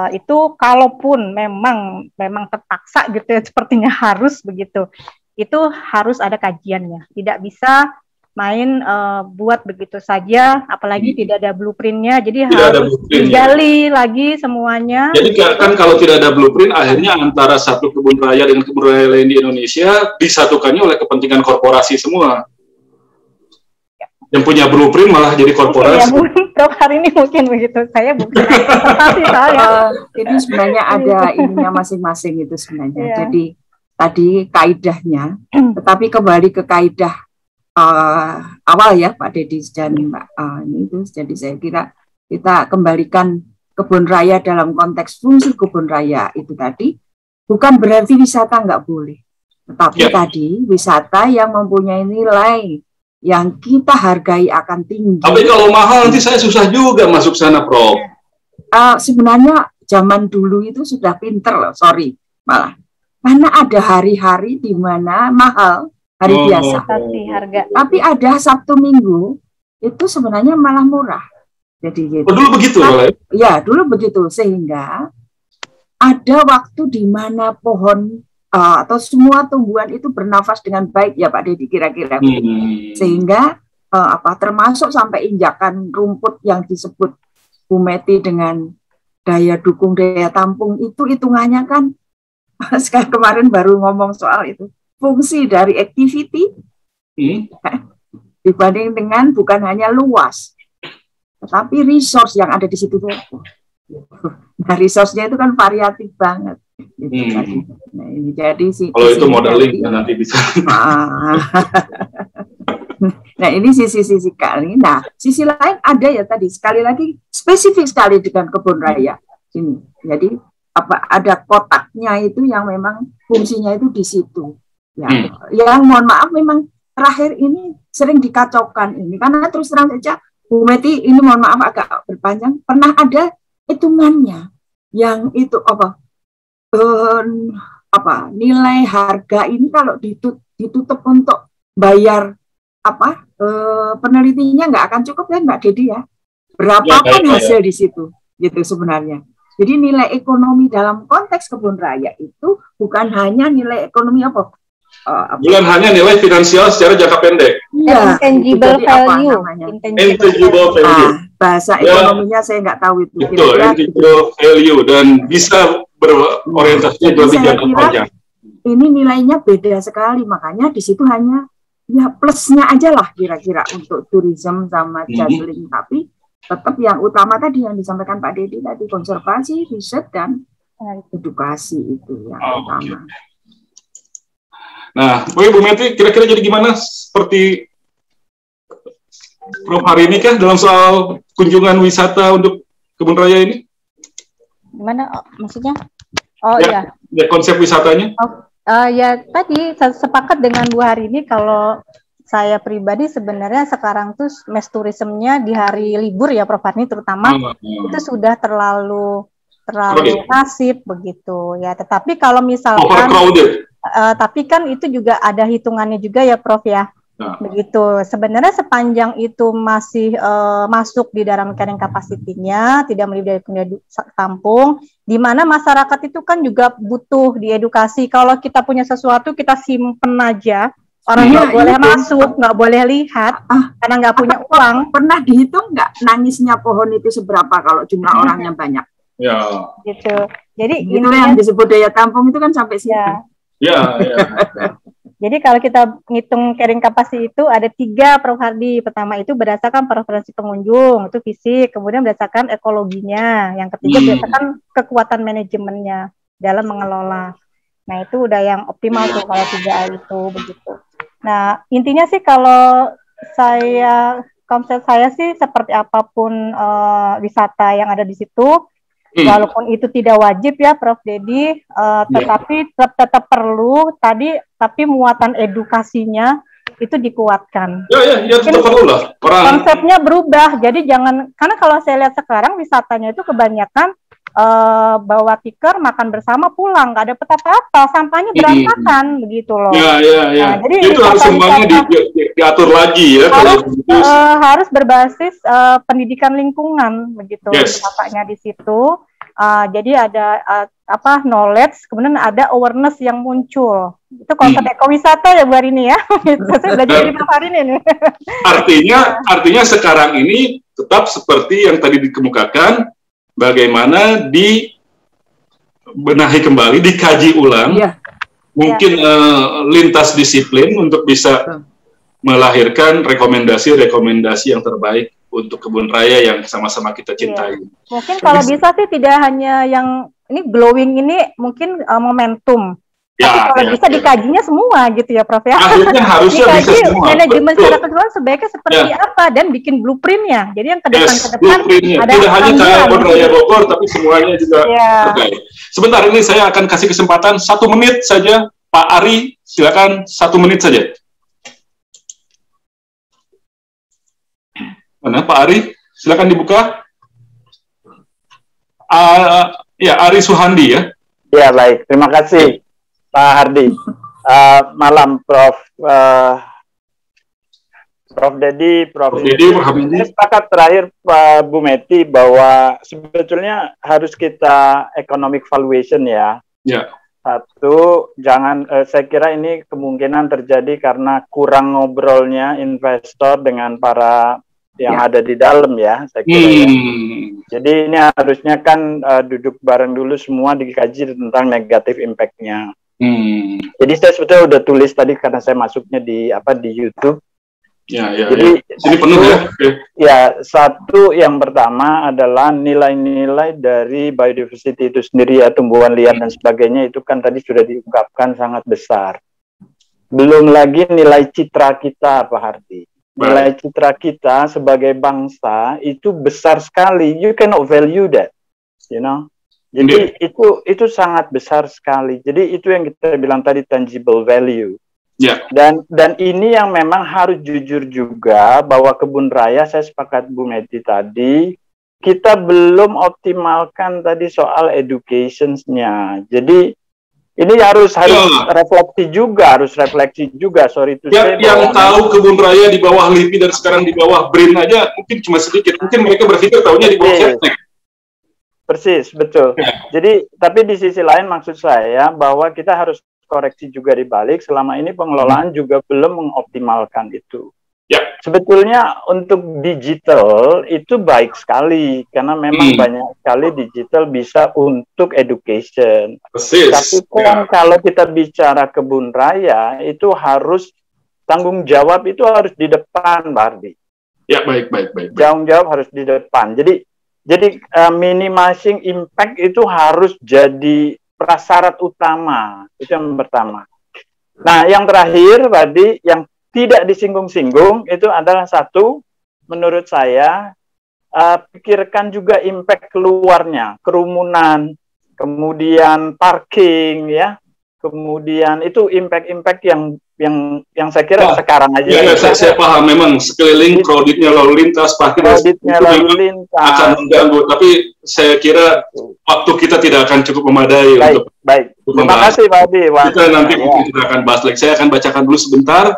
itu kalaupun memang terpaksa gitu ya, sepertinya harus begitu, itu harus ada kajiannya, tidak bisa main buat begitu saja, apalagi tidak ada blueprintnya, jadi harus digali lagi semuanya. Jadi kan kalau tidak ada blueprint, akhirnya antara satu kebun raya dengan kebun raya lain di Indonesia disatukannya oleh kepentingan korporasi semua. Yang punya blueprint malah jadi korporasi. Prof. Hari ini mungkin begitu. Saya bukan korporasi saya. Jadi sebenarnya ada ininya masing-masing itu sebenarnya. Jadi tadi kaidahnya, tetapi kembali ke kaidah awal ya Pak Dedi dan Mbak ini itu. Jadi saya kira kita kembalikan kebun raya dalam konteks fungsi kebun raya itu tadi, bukan berarti wisata nggak boleh. Tetapi tadi wisata yang mempunyai nilai yang kita hargai akan tinggi. Tapi kalau mahal nanti saya susah juga masuk sana, Prof. Sebenarnya zaman dulu itu sudah pinter loh, malah. Karena ada hari-hari di mana mahal, hari biasa. Tapi ada Sabtu Minggu, itu sebenarnya malah murah. Jadi gitu. Dulu begitu, ya dulu begitu. Sehingga ada waktu di mana pohon atau semua tumbuhan itu bernafas dengan baik ya Pak Dedi kira-kira sehingga termasuk sampai injakan rumput yang disebut Bu Meti dengan daya dukung daya tampung itu hitungannya kan sekarang kemarin baru ngomong soal itu fungsi dari activity dibanding dengan bukan hanya luas tetapi resource yang ada di situ tuh. Nah, resource-nya itu kan variatif banget. Nah, ini jadi kalau itu modeling ya nanti bisa. Nah, ini sisi-sisi kali. Nah, sisi lain ada ya tadi sekali lagi spesifik sekali dengan kebun raya ini. Jadi ada kotaknya itu yang memang fungsinya itu di situ. Ya, yang mohon maaf memang terakhir ini sering dikacaukan ini karena terus terang saja Bu Meti ini mohon maaf agak berpanjang pernah ada hitungannya yang itu nilai harga ini kalau ditutup untuk bayar penelitinya nggak akan cukup ya Mbak Dedi ya. Berapapun hasil di situ gitu sebenarnya. Jadi nilai ekonomi dalam konteks kebun raya itu bukan hanya nilai ekonomi bukan hanya nilai finansial secara jangka pendek. Ya, intangible value. Intangible value. Bahasa ekonominya saya nggak tahu itu. Betul, intangible value dan bisa berorientasi lebih jangka panjang. Ini nilainya beda sekali, makanya di situ hanya ya plusnya aja lah kira-kira untuk tourism sama juggling, tapi tetap yang utama tadi yang disampaikan Pak Dedi tadi, konservasi, riset dan edukasi itu yang utama. Nah, Bu Meti, kira-kira jadi gimana seperti Prof hari ini kah dalam soal kunjungan wisata untuk kebun raya ini? Gimana maksudnya? Oh ya. Ya konsep wisatanya? Ya tadi saya sepakat dengan Bu hari ini kalau saya pribadi sebenarnya sekarang tuh mass tourismnya di hari libur ya Prof Harni terutama itu sudah terlalu masif begitu ya. Tetapi kalau misalkan tapi kan itu juga ada hitungannya juga ya Prof ya. Begitu. Sebenarnya sepanjang itu masih masuk di dalam carrying capacity-nya, tidak melebihi dari tampung, di mana masyarakat itu kan juga butuh diedukasi. Kalau kita punya sesuatu kita simpen aja, orang nggak boleh masuk, nggak boleh lihat, karena nggak punya uang. Pernah dihitung nggak nangisnya pohon itu seberapa kalau jumlah orangnya banyak? Ya. Gitu. Jadi itu yang disebut daya tampung itu kan sampai situ. Ya. Jadi kalau kita ngitung carrying capacity itu ada 3 Prof Hardi. Pertama itu berdasarkan preferensi pengunjung, itu fisik. Kemudian berdasarkan ekologinya. Yang ketiga berdasarkan kekuatan manajemennya dalam mengelola. Nah itu udah yang optimal tuh kalau 3A itu begitu. Nah intinya sih kalau konsep saya sih seperti apapun wisata yang ada di situ, walaupun itu tidak wajib ya Prof Dedi, tetapi tetap perlu tapi muatan edukasinya itu dikuatkan. Ya tetap perlu lah. Konsepnya berubah, jadi jangan, karena kalau saya lihat sekarang wisatanya itu kebanyakan bawa tikar, makan bersama, pulang, nggak ada apa-apa, sampahnya berantakan begitu loh. Ya. Nah, jadi itu harus semuanya diatur lagi ya. Harus berbasis pendidikan lingkungan begitu, bapaknya di situ. Jadi ada knowledge, kemudian ada awareness yang muncul. Itu konsep ekowisata ya Bu Arini ya. Saya belajar dari Prof Arini nih. Artinya sekarang ini tetap seperti yang tadi dikemukakan, bagaimana dibenahi kembali, dikaji ulang, mungkin lintas disiplin untuk bisa melahirkan rekomendasi-rekomendasi yang terbaik untuk kebun raya yang sama-sama kita cintai. Mungkin kalau bisa sih tidak hanya yang ini glowing ini mungkin momentum. Tapi kalau bisa dikajinya semua gitu ya Prof ya. Akhirnya harusnya bisa semua. Manajemen secara keseluruhan sebaiknya seperti apa dan bikin blueprintnya. Jadi yang ke depan ada tidak hanya saya kebun raya Bogor tapi semuanya juga terkait. Sebentar ini saya akan kasih kesempatan 1 menit saja Pak Ari, silakan 1 menit saja. Mana Pak Ari? Silakan dibuka. Ari Suhandi ya. Ya baik, terima kasih Pak Hardi. Malam Prof. Prof Dedi, Prof Hamidi. Saya sepakat terakhir Pak Bu Meti bahwa sebetulnya harus kita economic valuation ya. Ya. Satu, jangan, saya kira ini kemungkinan terjadi karena kurang ngobrolnya investor dengan para yang ada di dalam ya, saya kira ya. Jadi ini harusnya kan duduk bareng dulu semua dikaji tentang negatif impact-nya. Jadi saya sebetulnya udah tulis tadi karena saya masuknya di YouTube. Jadi ini penuh ya. Ya, satu yang pertama adalah nilai-nilai dari biodiversity itu sendiri ya, tumbuhan liar dan sebagainya itu kan tadi sudah diungkapkan sangat besar. Belum lagi nilai citra kita Pak Hardi. Nilai citra kita sebagai bangsa itu besar sekali. You cannot value that, you know. Jadi itu sangat besar sekali. Jadi itu yang kita bilang tadi tangible value. Dan ini yang memang harus jujur juga bahwa kebun raya, saya sepakat Bu Meti tadi, kita belum optimalkan tadi soal education-nya. Jadi Ini harus refleksi juga. Sorry itu yang tahu kebun raya di bawah LIPI dan sekarang di bawah BRIN aja mungkin cuma sedikit. Mungkin mereka berpikir tahunya di bawah Setnek. Persis, betul. Jadi, tapi di sisi lain maksud saya bahwa kita harus koreksi juga di balik. Selama ini pengelolaan juga belum mengoptimalkan itu. Ya. Sebetulnya untuk digital itu baik sekali karena memang banyak sekali digital bisa untuk education. Persis. Tapi kan kalau kita bicara kebun raya itu harus tanggung jawab itu harus di depan, Pak Hardy. Ya, baik. Tanggung jawab harus di depan. Jadi minimizing impact itu harus jadi prasyarat utama. Itu yang pertama. Nah, yang terakhir tadi yang tidak disinggung-singgung itu adalah satu, menurut saya, pikirkan juga impact keluarnya, kerumunan, kemudian parking, ya, kemudian itu impact yang saya kira sekarang aja. Ya, saya paham memang sekeliling crowdednya lalu lintas, parkir akan mengganggu, tapi saya kira waktu kita tidak akan cukup memadai untuk Terima kasih Pak Adi. Kita nanti mungkin kita akan bahas lagi. Saya akan bacakan dulu sebentar.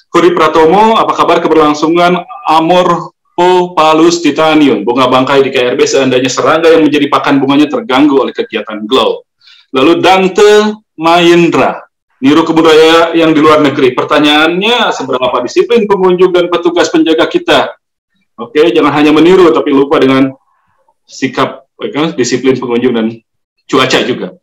Huri Pratomo, apa kabar keberlangsungan Amorphopalus titanium, bunga bangkai di KRB seandainya serangga yang menjadi pakan bunganya terganggu oleh kegiatan GLOW. Lalu Dante Mayendra, niru kebun raya yang di luar negeri. Pertanyaannya, seberapa disiplin pengunjung dan petugas penjaga kita? Oke, jangan hanya meniru, tapi lupa dengan sikap disiplin pengunjung dan cuaca juga.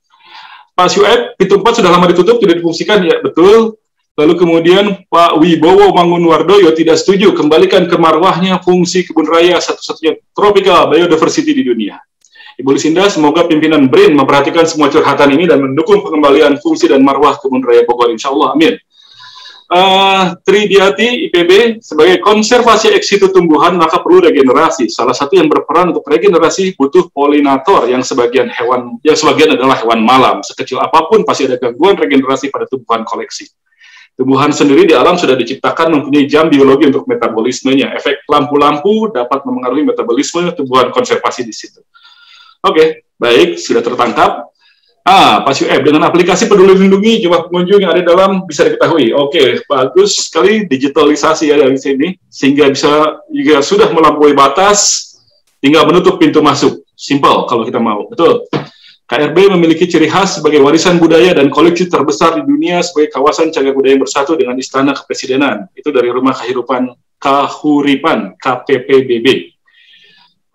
Pak Syuaib, pintu 4 sudah lama ditutup, tidak difungsikan, ya betul. Lalu kemudian Pak Wibowo Mangunwardoyo tidak setuju, kembalikan ke marwahnya fungsi kebun raya satu-satunya tropical biodiversity di dunia. Ibu Lucinda, semoga pimpinan BRIN memperhatikan semua curhatan ini dan mendukung pengembalian fungsi dan marwah kebun raya Bogor, insya Allah, amin. Tridiati, IPB, sebagai konservasi ex situ tumbuhan, maka perlu regenerasi. Salah satu yang berperan untuk regenerasi butuh polinator, yang sebagian adalah hewan malam. Sekecil apapun pasti ada gangguan regenerasi pada tumbuhan koleksi. Tumbuhan sendiri di alam sudah diciptakan mempunyai jam biologi untuk metabolismenya. Efek lampu-lampu dapat memengaruhi metabolisme tumbuhan konservasi di situ. Oke, baik, sudah tertangkap. Pak Syuaib, dengan aplikasi Peduli Lindungi, jumlah pengunjung yang ada dalam bisa diketahui. Oke, bagus sekali digitalisasi ya dari sini, sehingga bisa juga sudah melampaui batas, tinggal menutup pintu masuk. Simple kalau kita mau, betul. KRB memiliki ciri khas sebagai warisan budaya dan koleksi terbesar di dunia sebagai kawasan cagar budaya yang bersatu dengan Istana Kepresidenan. Itu dari Rumah Kahuripan, KPPBB.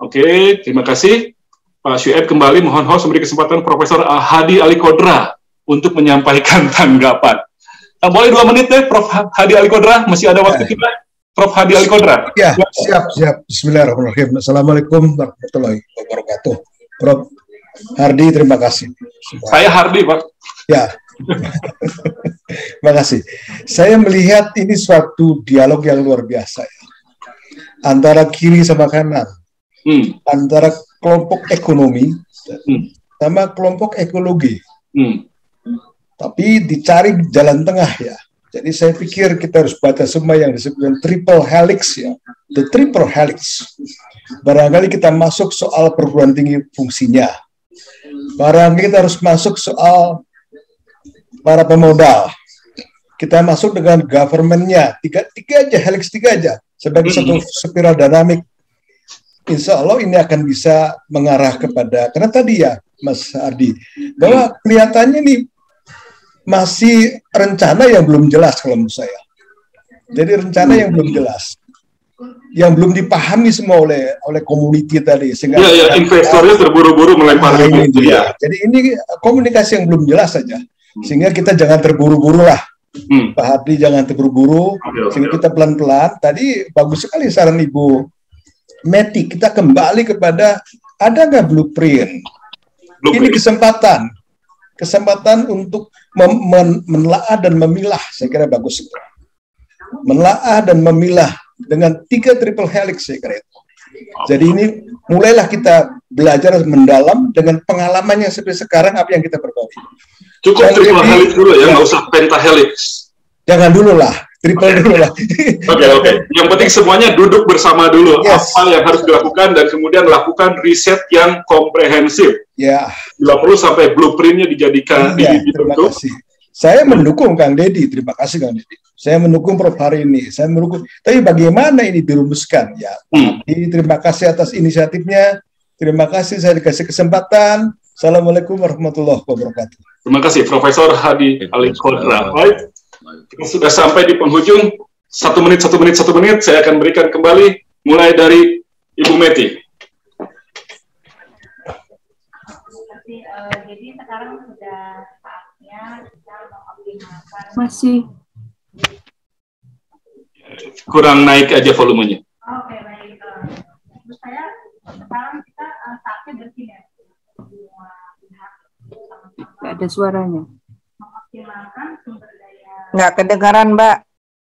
Oke, terima kasih. Pak Syuaib kembali, mohon host memberi kesempatan Profesor Hadi Alikodra untuk menyampaikan tanggapan. Boleh 2 menit deh, Prof. Hadi Alikodra, masih ada waktu kita. Prof. Hadi Alikodra. Ya, siap. Bismillahirrahmanirrahim. Assalamualaikum warahmatullahi wabarakatuh. Prof. Hardi, terima kasih. Saya Hardi, Pak. Ya, terima kasih. Saya melihat ini suatu dialog yang luar biasa ya. Antara kiri sama kanan, antara kelompok ekonomi sama kelompok ekologi. Tapi dicari jalan tengah ya. Jadi saya pikir kita harus baca semua yang disebutkan triple helix ya. The triple helix. Barangkali kita masuk soal perguruan tinggi fungsinya. Barangkali kita harus masuk soal para pemodal. Kita masuk dengan government-nya. Tiga aja, helix 3 aja. Sebagai satu spiral dinamik. Insya Allah ini akan bisa mengarah kepada, karena tadi ya Mas Ardi, bahwa kelihatannya ini masih rencana yang belum jelas kalau menurut saya. Jadi rencana yang belum jelas, yang belum dipahami semua oleh community tadi, sehingga investornya terburu-buru melempar ya. Jadi ini komunikasi yang belum jelas saja, sehingga kita jangan terburu-buru lah. Pak Hardi jangan terburu-buru, sehingga kita pelan-pelan. Tadi bagus sekali saran Ibu Meti, kita kembali kepada ada nggak blueprint? Ini kesempatan untuk menelaah dan memilah, saya kira bagus. Menelaah dan memilah dengan 3 triple helix, saya kira itu. Jadi ini mulailah kita belajar mendalam dengan pengalamannya seperti sekarang apa yang kita perbaiki. Cukup triple helix dulu ya, nggak usah pentahelix. Jangan dulu lah. triple dulu lah. Oke. Yang penting semuanya duduk bersama dulu. Apa yang harus dilakukan dan kemudian lakukan riset yang komprehensif. Ya. Bila perlu sampai blueprintnya dijadikan dibentuk. Saya mendukung Kang Deddy. Terima kasih Kang Deddy. Saya mendukung Prof hari ini. Saya mendukung. Tapi bagaimana ini dirumuskan? Ya. Terima kasih atas inisiatifnya. Terima kasih saya dikasih kesempatan. Assalamualaikum warahmatullahi wabarakatuh. Terima kasih Profesor Hadi Ali Khodra. Baik, kita sudah sampai di penghujung. 1 menit. Saya akan berikan kembali mulai dari Ibu Meti. Jadi sekarang sudah saatnya kita mengoptimalkan. Masih kurang naik aja volumenya. Oke, baik. Menurut saya sekarang kita saatnya bersinergi semua pihak sama-sama. nggak ada suaranya. Mengoptimalkan sumber daya. Nggak kedengaran, Mbak.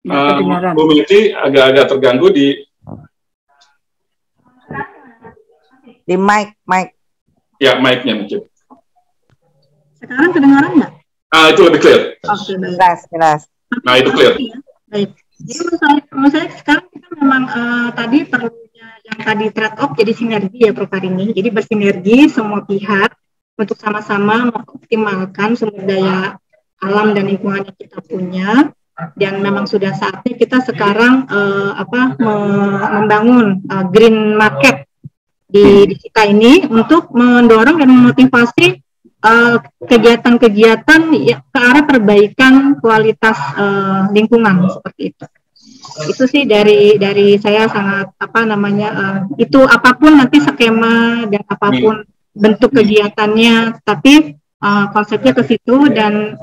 Nggak kedengaran. Bu Meti agak-agak terganggu di mic. Ya, mic-nya mungkin. Sekarang kedengaran nggak? Itu lebih clear. Oke, baik. Jelas. Nah, itu clear. Baik. Jadi menurut saya sekarang kita memang tadi perlunya yang tadi trade off jadi sinergi ya Prof hari ini. Jadi bersinergi semua pihak untuk sama-sama mengoptimalkan sumber daya alam dan lingkungan yang kita punya. Dan memang sudah saatnya kita sekarang membangun green market di kita ini untuk mendorong dan memotivasi kegiatan-kegiatan ke arah perbaikan kualitas lingkungan seperti itu. Itu sih dari saya sangat itu apapun nanti skema dan apapun bentuk kegiatannya, tapi konsepnya ke situ dan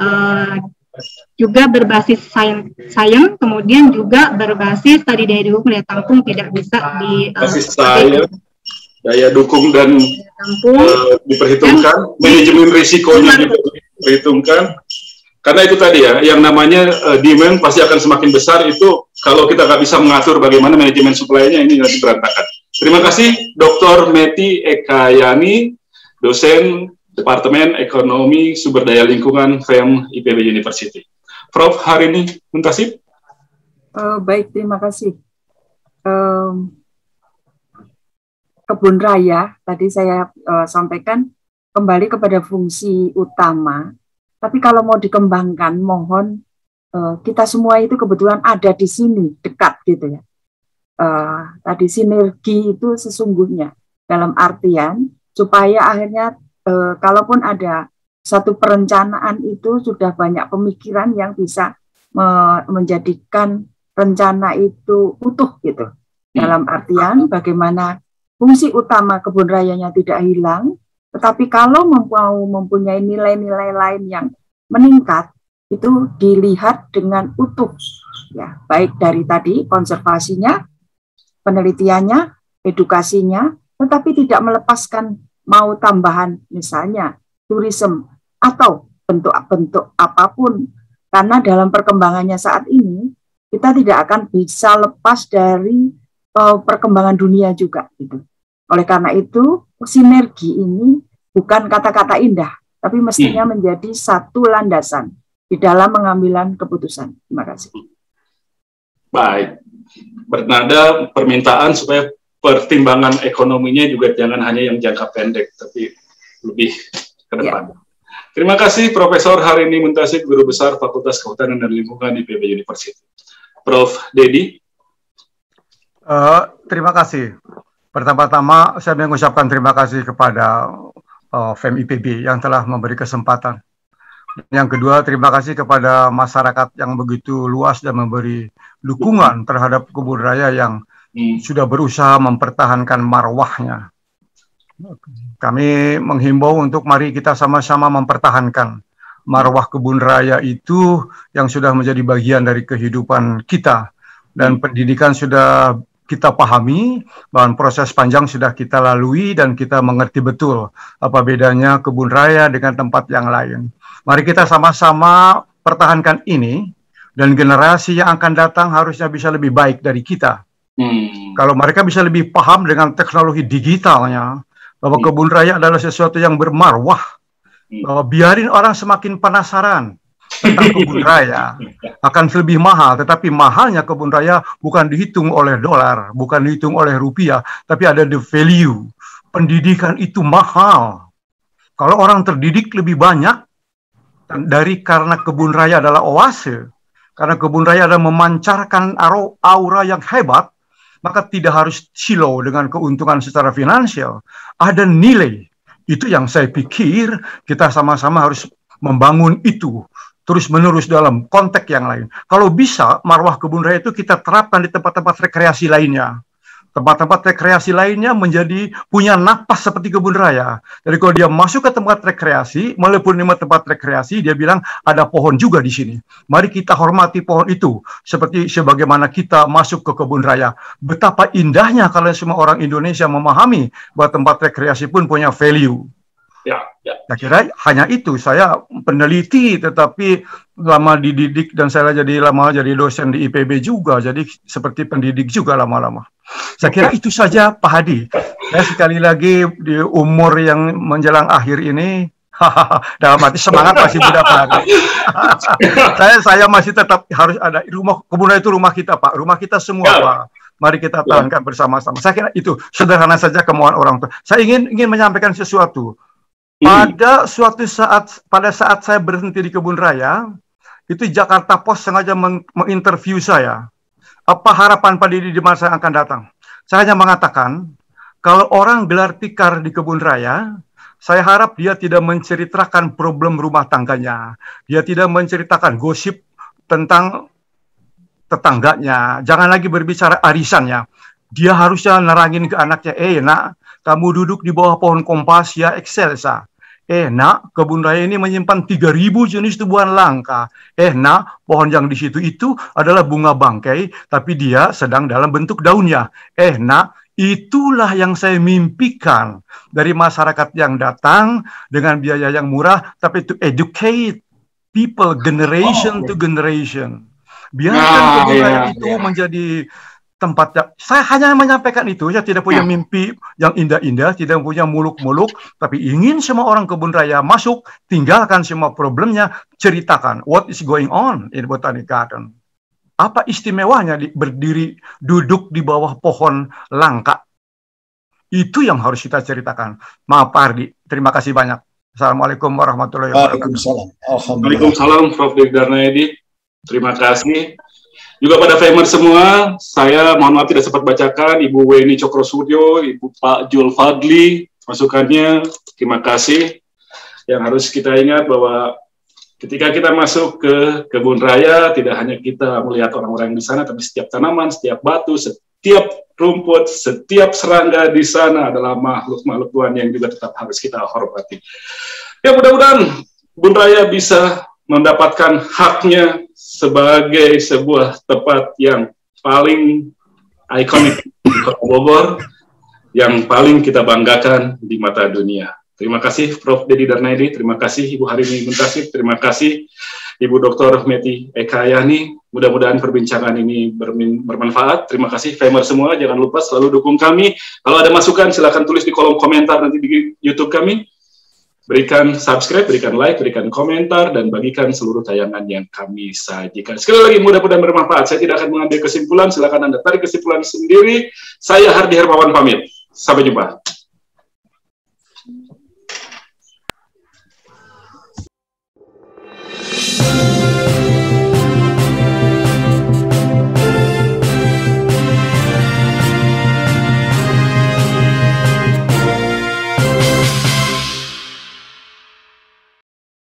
juga berbasis sains, kemudian juga berbasis tadi daya dukung daya tampung tidak bisa di daya dukung dan diperhitungkan, manajemen risikonya juga diperhitungkan. Karena itu tadi ya, yang namanya demand pasti akan semakin besar, itu kalau kita nggak bisa mengatur bagaimana manajemen supply-nya, ini nanti berantakan. Terima kasih Dr. Meti Ekayani, dosen Departemen Ekonomi Sumber Daya Lingkungan FEM IPB University. Prof Harini Muntasib. Baik, terima kasih. Kebun raya, tadi saya sampaikan kembali kepada fungsi utama, tapi kalau mau dikembangkan, mohon kita semua itu kebetulan ada di sini, dekat gitu ya. Tadi sinergi itu sesungguhnya, dalam artian supaya akhirnya kalaupun ada satu perencanaan itu sudah banyak pemikiran yang bisa menjadikan rencana itu utuh gitu. Dalam artian bagaimana fungsi utama kebun rayanya tidak hilang, tetapi kalau mau mempunyai nilai-nilai lain yang meningkat, itu dilihat dengan utuh, ya, baik dari tadi konservasinya, penelitiannya, edukasinya, tetapi tidak melepaskan mau tambahan misalnya tourism atau bentuk-bentuk apapun, karena dalam perkembangannya saat ini kita tidak akan bisa lepas dari perkembangan dunia juga gitu. Oleh karena itu sinergi ini bukan kata-kata indah, tapi mestinya menjadi satu landasan di dalam pengambilan keputusan. Terima kasih. Baik, bernada permintaan supaya pertimbangan ekonominya juga jangan hanya yang jangka pendek, tapi lebih ke depan. Ya. Terima kasih Profesor Harini Muntasib, Guru Besar Fakultas Kehutanan dan Lingkungan di IPB University. Prof Dedi. Terima kasih. Pertama-tama saya mengucapkan terima kasih kepada FEM IPB yang telah memberi kesempatan. Yang kedua, terima kasih kepada masyarakat yang begitu luas dan memberi dukungan terhadap kebun raya yang sudah berusaha mempertahankan marwahnya. Kami menghimbau untuk mari kita sama-sama mempertahankan marwah kebun raya itu yang sudah menjadi bagian dari kehidupan kita. Dan pendidikan sudah kita pahami, bahwa proses panjang sudah kita lalui dan kita mengerti betul apa bedanya kebun raya dengan tempat yang lain. Mari kita sama-sama pertahankan ini, dan generasi yang akan datang harusnya bisa lebih baik dari kita. Kalau mereka bisa lebih paham dengan teknologi digitalnya, bahwa kebun raya adalah sesuatu yang bermarwah, bahwa biarin orang semakin penasaran, tentang kebun raya akan lebih mahal, tetapi mahalnya kebun raya bukan dihitung oleh dolar, bukan dihitung oleh rupiah, tapi ada the value. Pendidikan itu mahal. Kalau orang terdidik lebih banyak, karena kebun raya adalah oase, karena kebun raya adalah memancarkan aura yang hebat, maka tidak harus silau dengan keuntungan secara finansial. Ada nilai. Itu yang saya pikir kita sama-sama harus membangun itu terus-menerus dalam konteks yang lain. Kalau bisa, marwah kebun raya itu kita terapkan di tempat-tempat rekreasi lainnya. Tempat-tempat rekreasi lainnya menjadi punya napas seperti kebun raya. Jadi kalau dia masuk ke tempat rekreasi, walaupun di tempat rekreasi, dia bilang ada pohon juga di sini. Mari kita hormati pohon itu, seperti sebagaimana kita masuk ke kebun raya. Betapa indahnya kalau semua orang Indonesia memahami bahwa tempat rekreasi pun punya value. Ya. Saya kira hanya itu. Saya peneliti, tetapi lama dididik dan saya lama jadi dosen di IPB juga. Jadi seperti pendidik juga lama-lama. Saya kira itu saja Pak Hadi. Saya sekali lagi di umur yang menjelang akhir ini, dalam hati semangat masih muda Pak Hadi. saya masih tetap harus ada kebun raya itu rumah kita Pak, rumah kita semua Pak. Mari kita tahankan bersama-sama. Saya kira itu sederhana saja kemauan orang tua. Saya ingin menyampaikan sesuatu. Pada saat saya berhenti di kebun raya, itu Jakarta Post sengaja menginterview saya. Apa harapan Pak Didi di masa yang akan datang? Saya hanya mengatakan, kalau orang gelar tikar di kebun raya, saya harap dia tidak menceritakan problem rumah tangganya. Dia tidak menceritakan gosip tentang tetangganya. Jangan lagi berbicara arisannya. Dia harusnya nerangin ke anaknya, nak, kamu duduk di bawah pohon kompas ya excelsa. Nak, kebun raya ini menyimpan 3.000 jenis tumbuhan langka. Nak, pohon yang di situ itu adalah bunga bangkai, tapi dia sedang dalam bentuk daunnya. Nak, itulah yang saya mimpikan dari masyarakat yang datang dengan biaya yang murah, tapi to educate people generation to generation. Biarkan kebun raya itu menjadi tempat. Saya hanya menyampaikan itu, saya tidak punya mimpi yang indah-indah, tidak punya muluk-muluk, tapi ingin semua orang kebun raya masuk, tinggalkan semua problemnya, ceritakan what is going on in Botanic Garden. Apa istimewanya berdiri duduk di bawah pohon langka? Itu yang harus kita ceritakan. Maaf Pak Hardi, terima kasih banyak. Assalamualaikum warahmatullahi wabarakatuh. Waalaikumsalam Prof. Didi Darnaedi. Terima kasih. Juga pada Famer semua, saya mohon maaf tidak sempat bacakan Ibu Weni Cokrosuryo, Ibu Pak Jul Fadli, masukannya, terima kasih. Yang harus kita ingat bahwa ketika kita masuk ke kebun raya, tidak hanya kita melihat orang-orang di sana, tapi setiap tanaman, setiap batu, setiap rumput, setiap serangga di sana adalah makhluk-makhluk Tuhan yang juga tetap harus kita hormati. Ya mudah-mudahan kebun raya bisa mendapatkan haknya sebagai sebuah tempat yang paling ikonik di Kota Bogor, yang paling kita banggakan di mata dunia. Terima kasih Prof. Didi Darnaedi, terima kasih Ibu Harini Muntasib, terima kasih Ibu Dr. Meti Ekayani. Mudah-mudahan perbincangan ini bermanfaat. Terima kasih Famer semua, jangan lupa selalu dukung kami. Kalau ada masukan silakan tulis di kolom komentar nanti di YouTube kami. Berikan subscribe, berikan like, berikan komentar, dan bagikan seluruh tayangan yang kami sajikan. Sekali lagi, mudah-mudahan bermanfaat. Saya tidak akan mengambil kesimpulan, silakan Anda tarik kesimpulan sendiri. Saya Hardi Hermawan pamit. Sampai jumpa.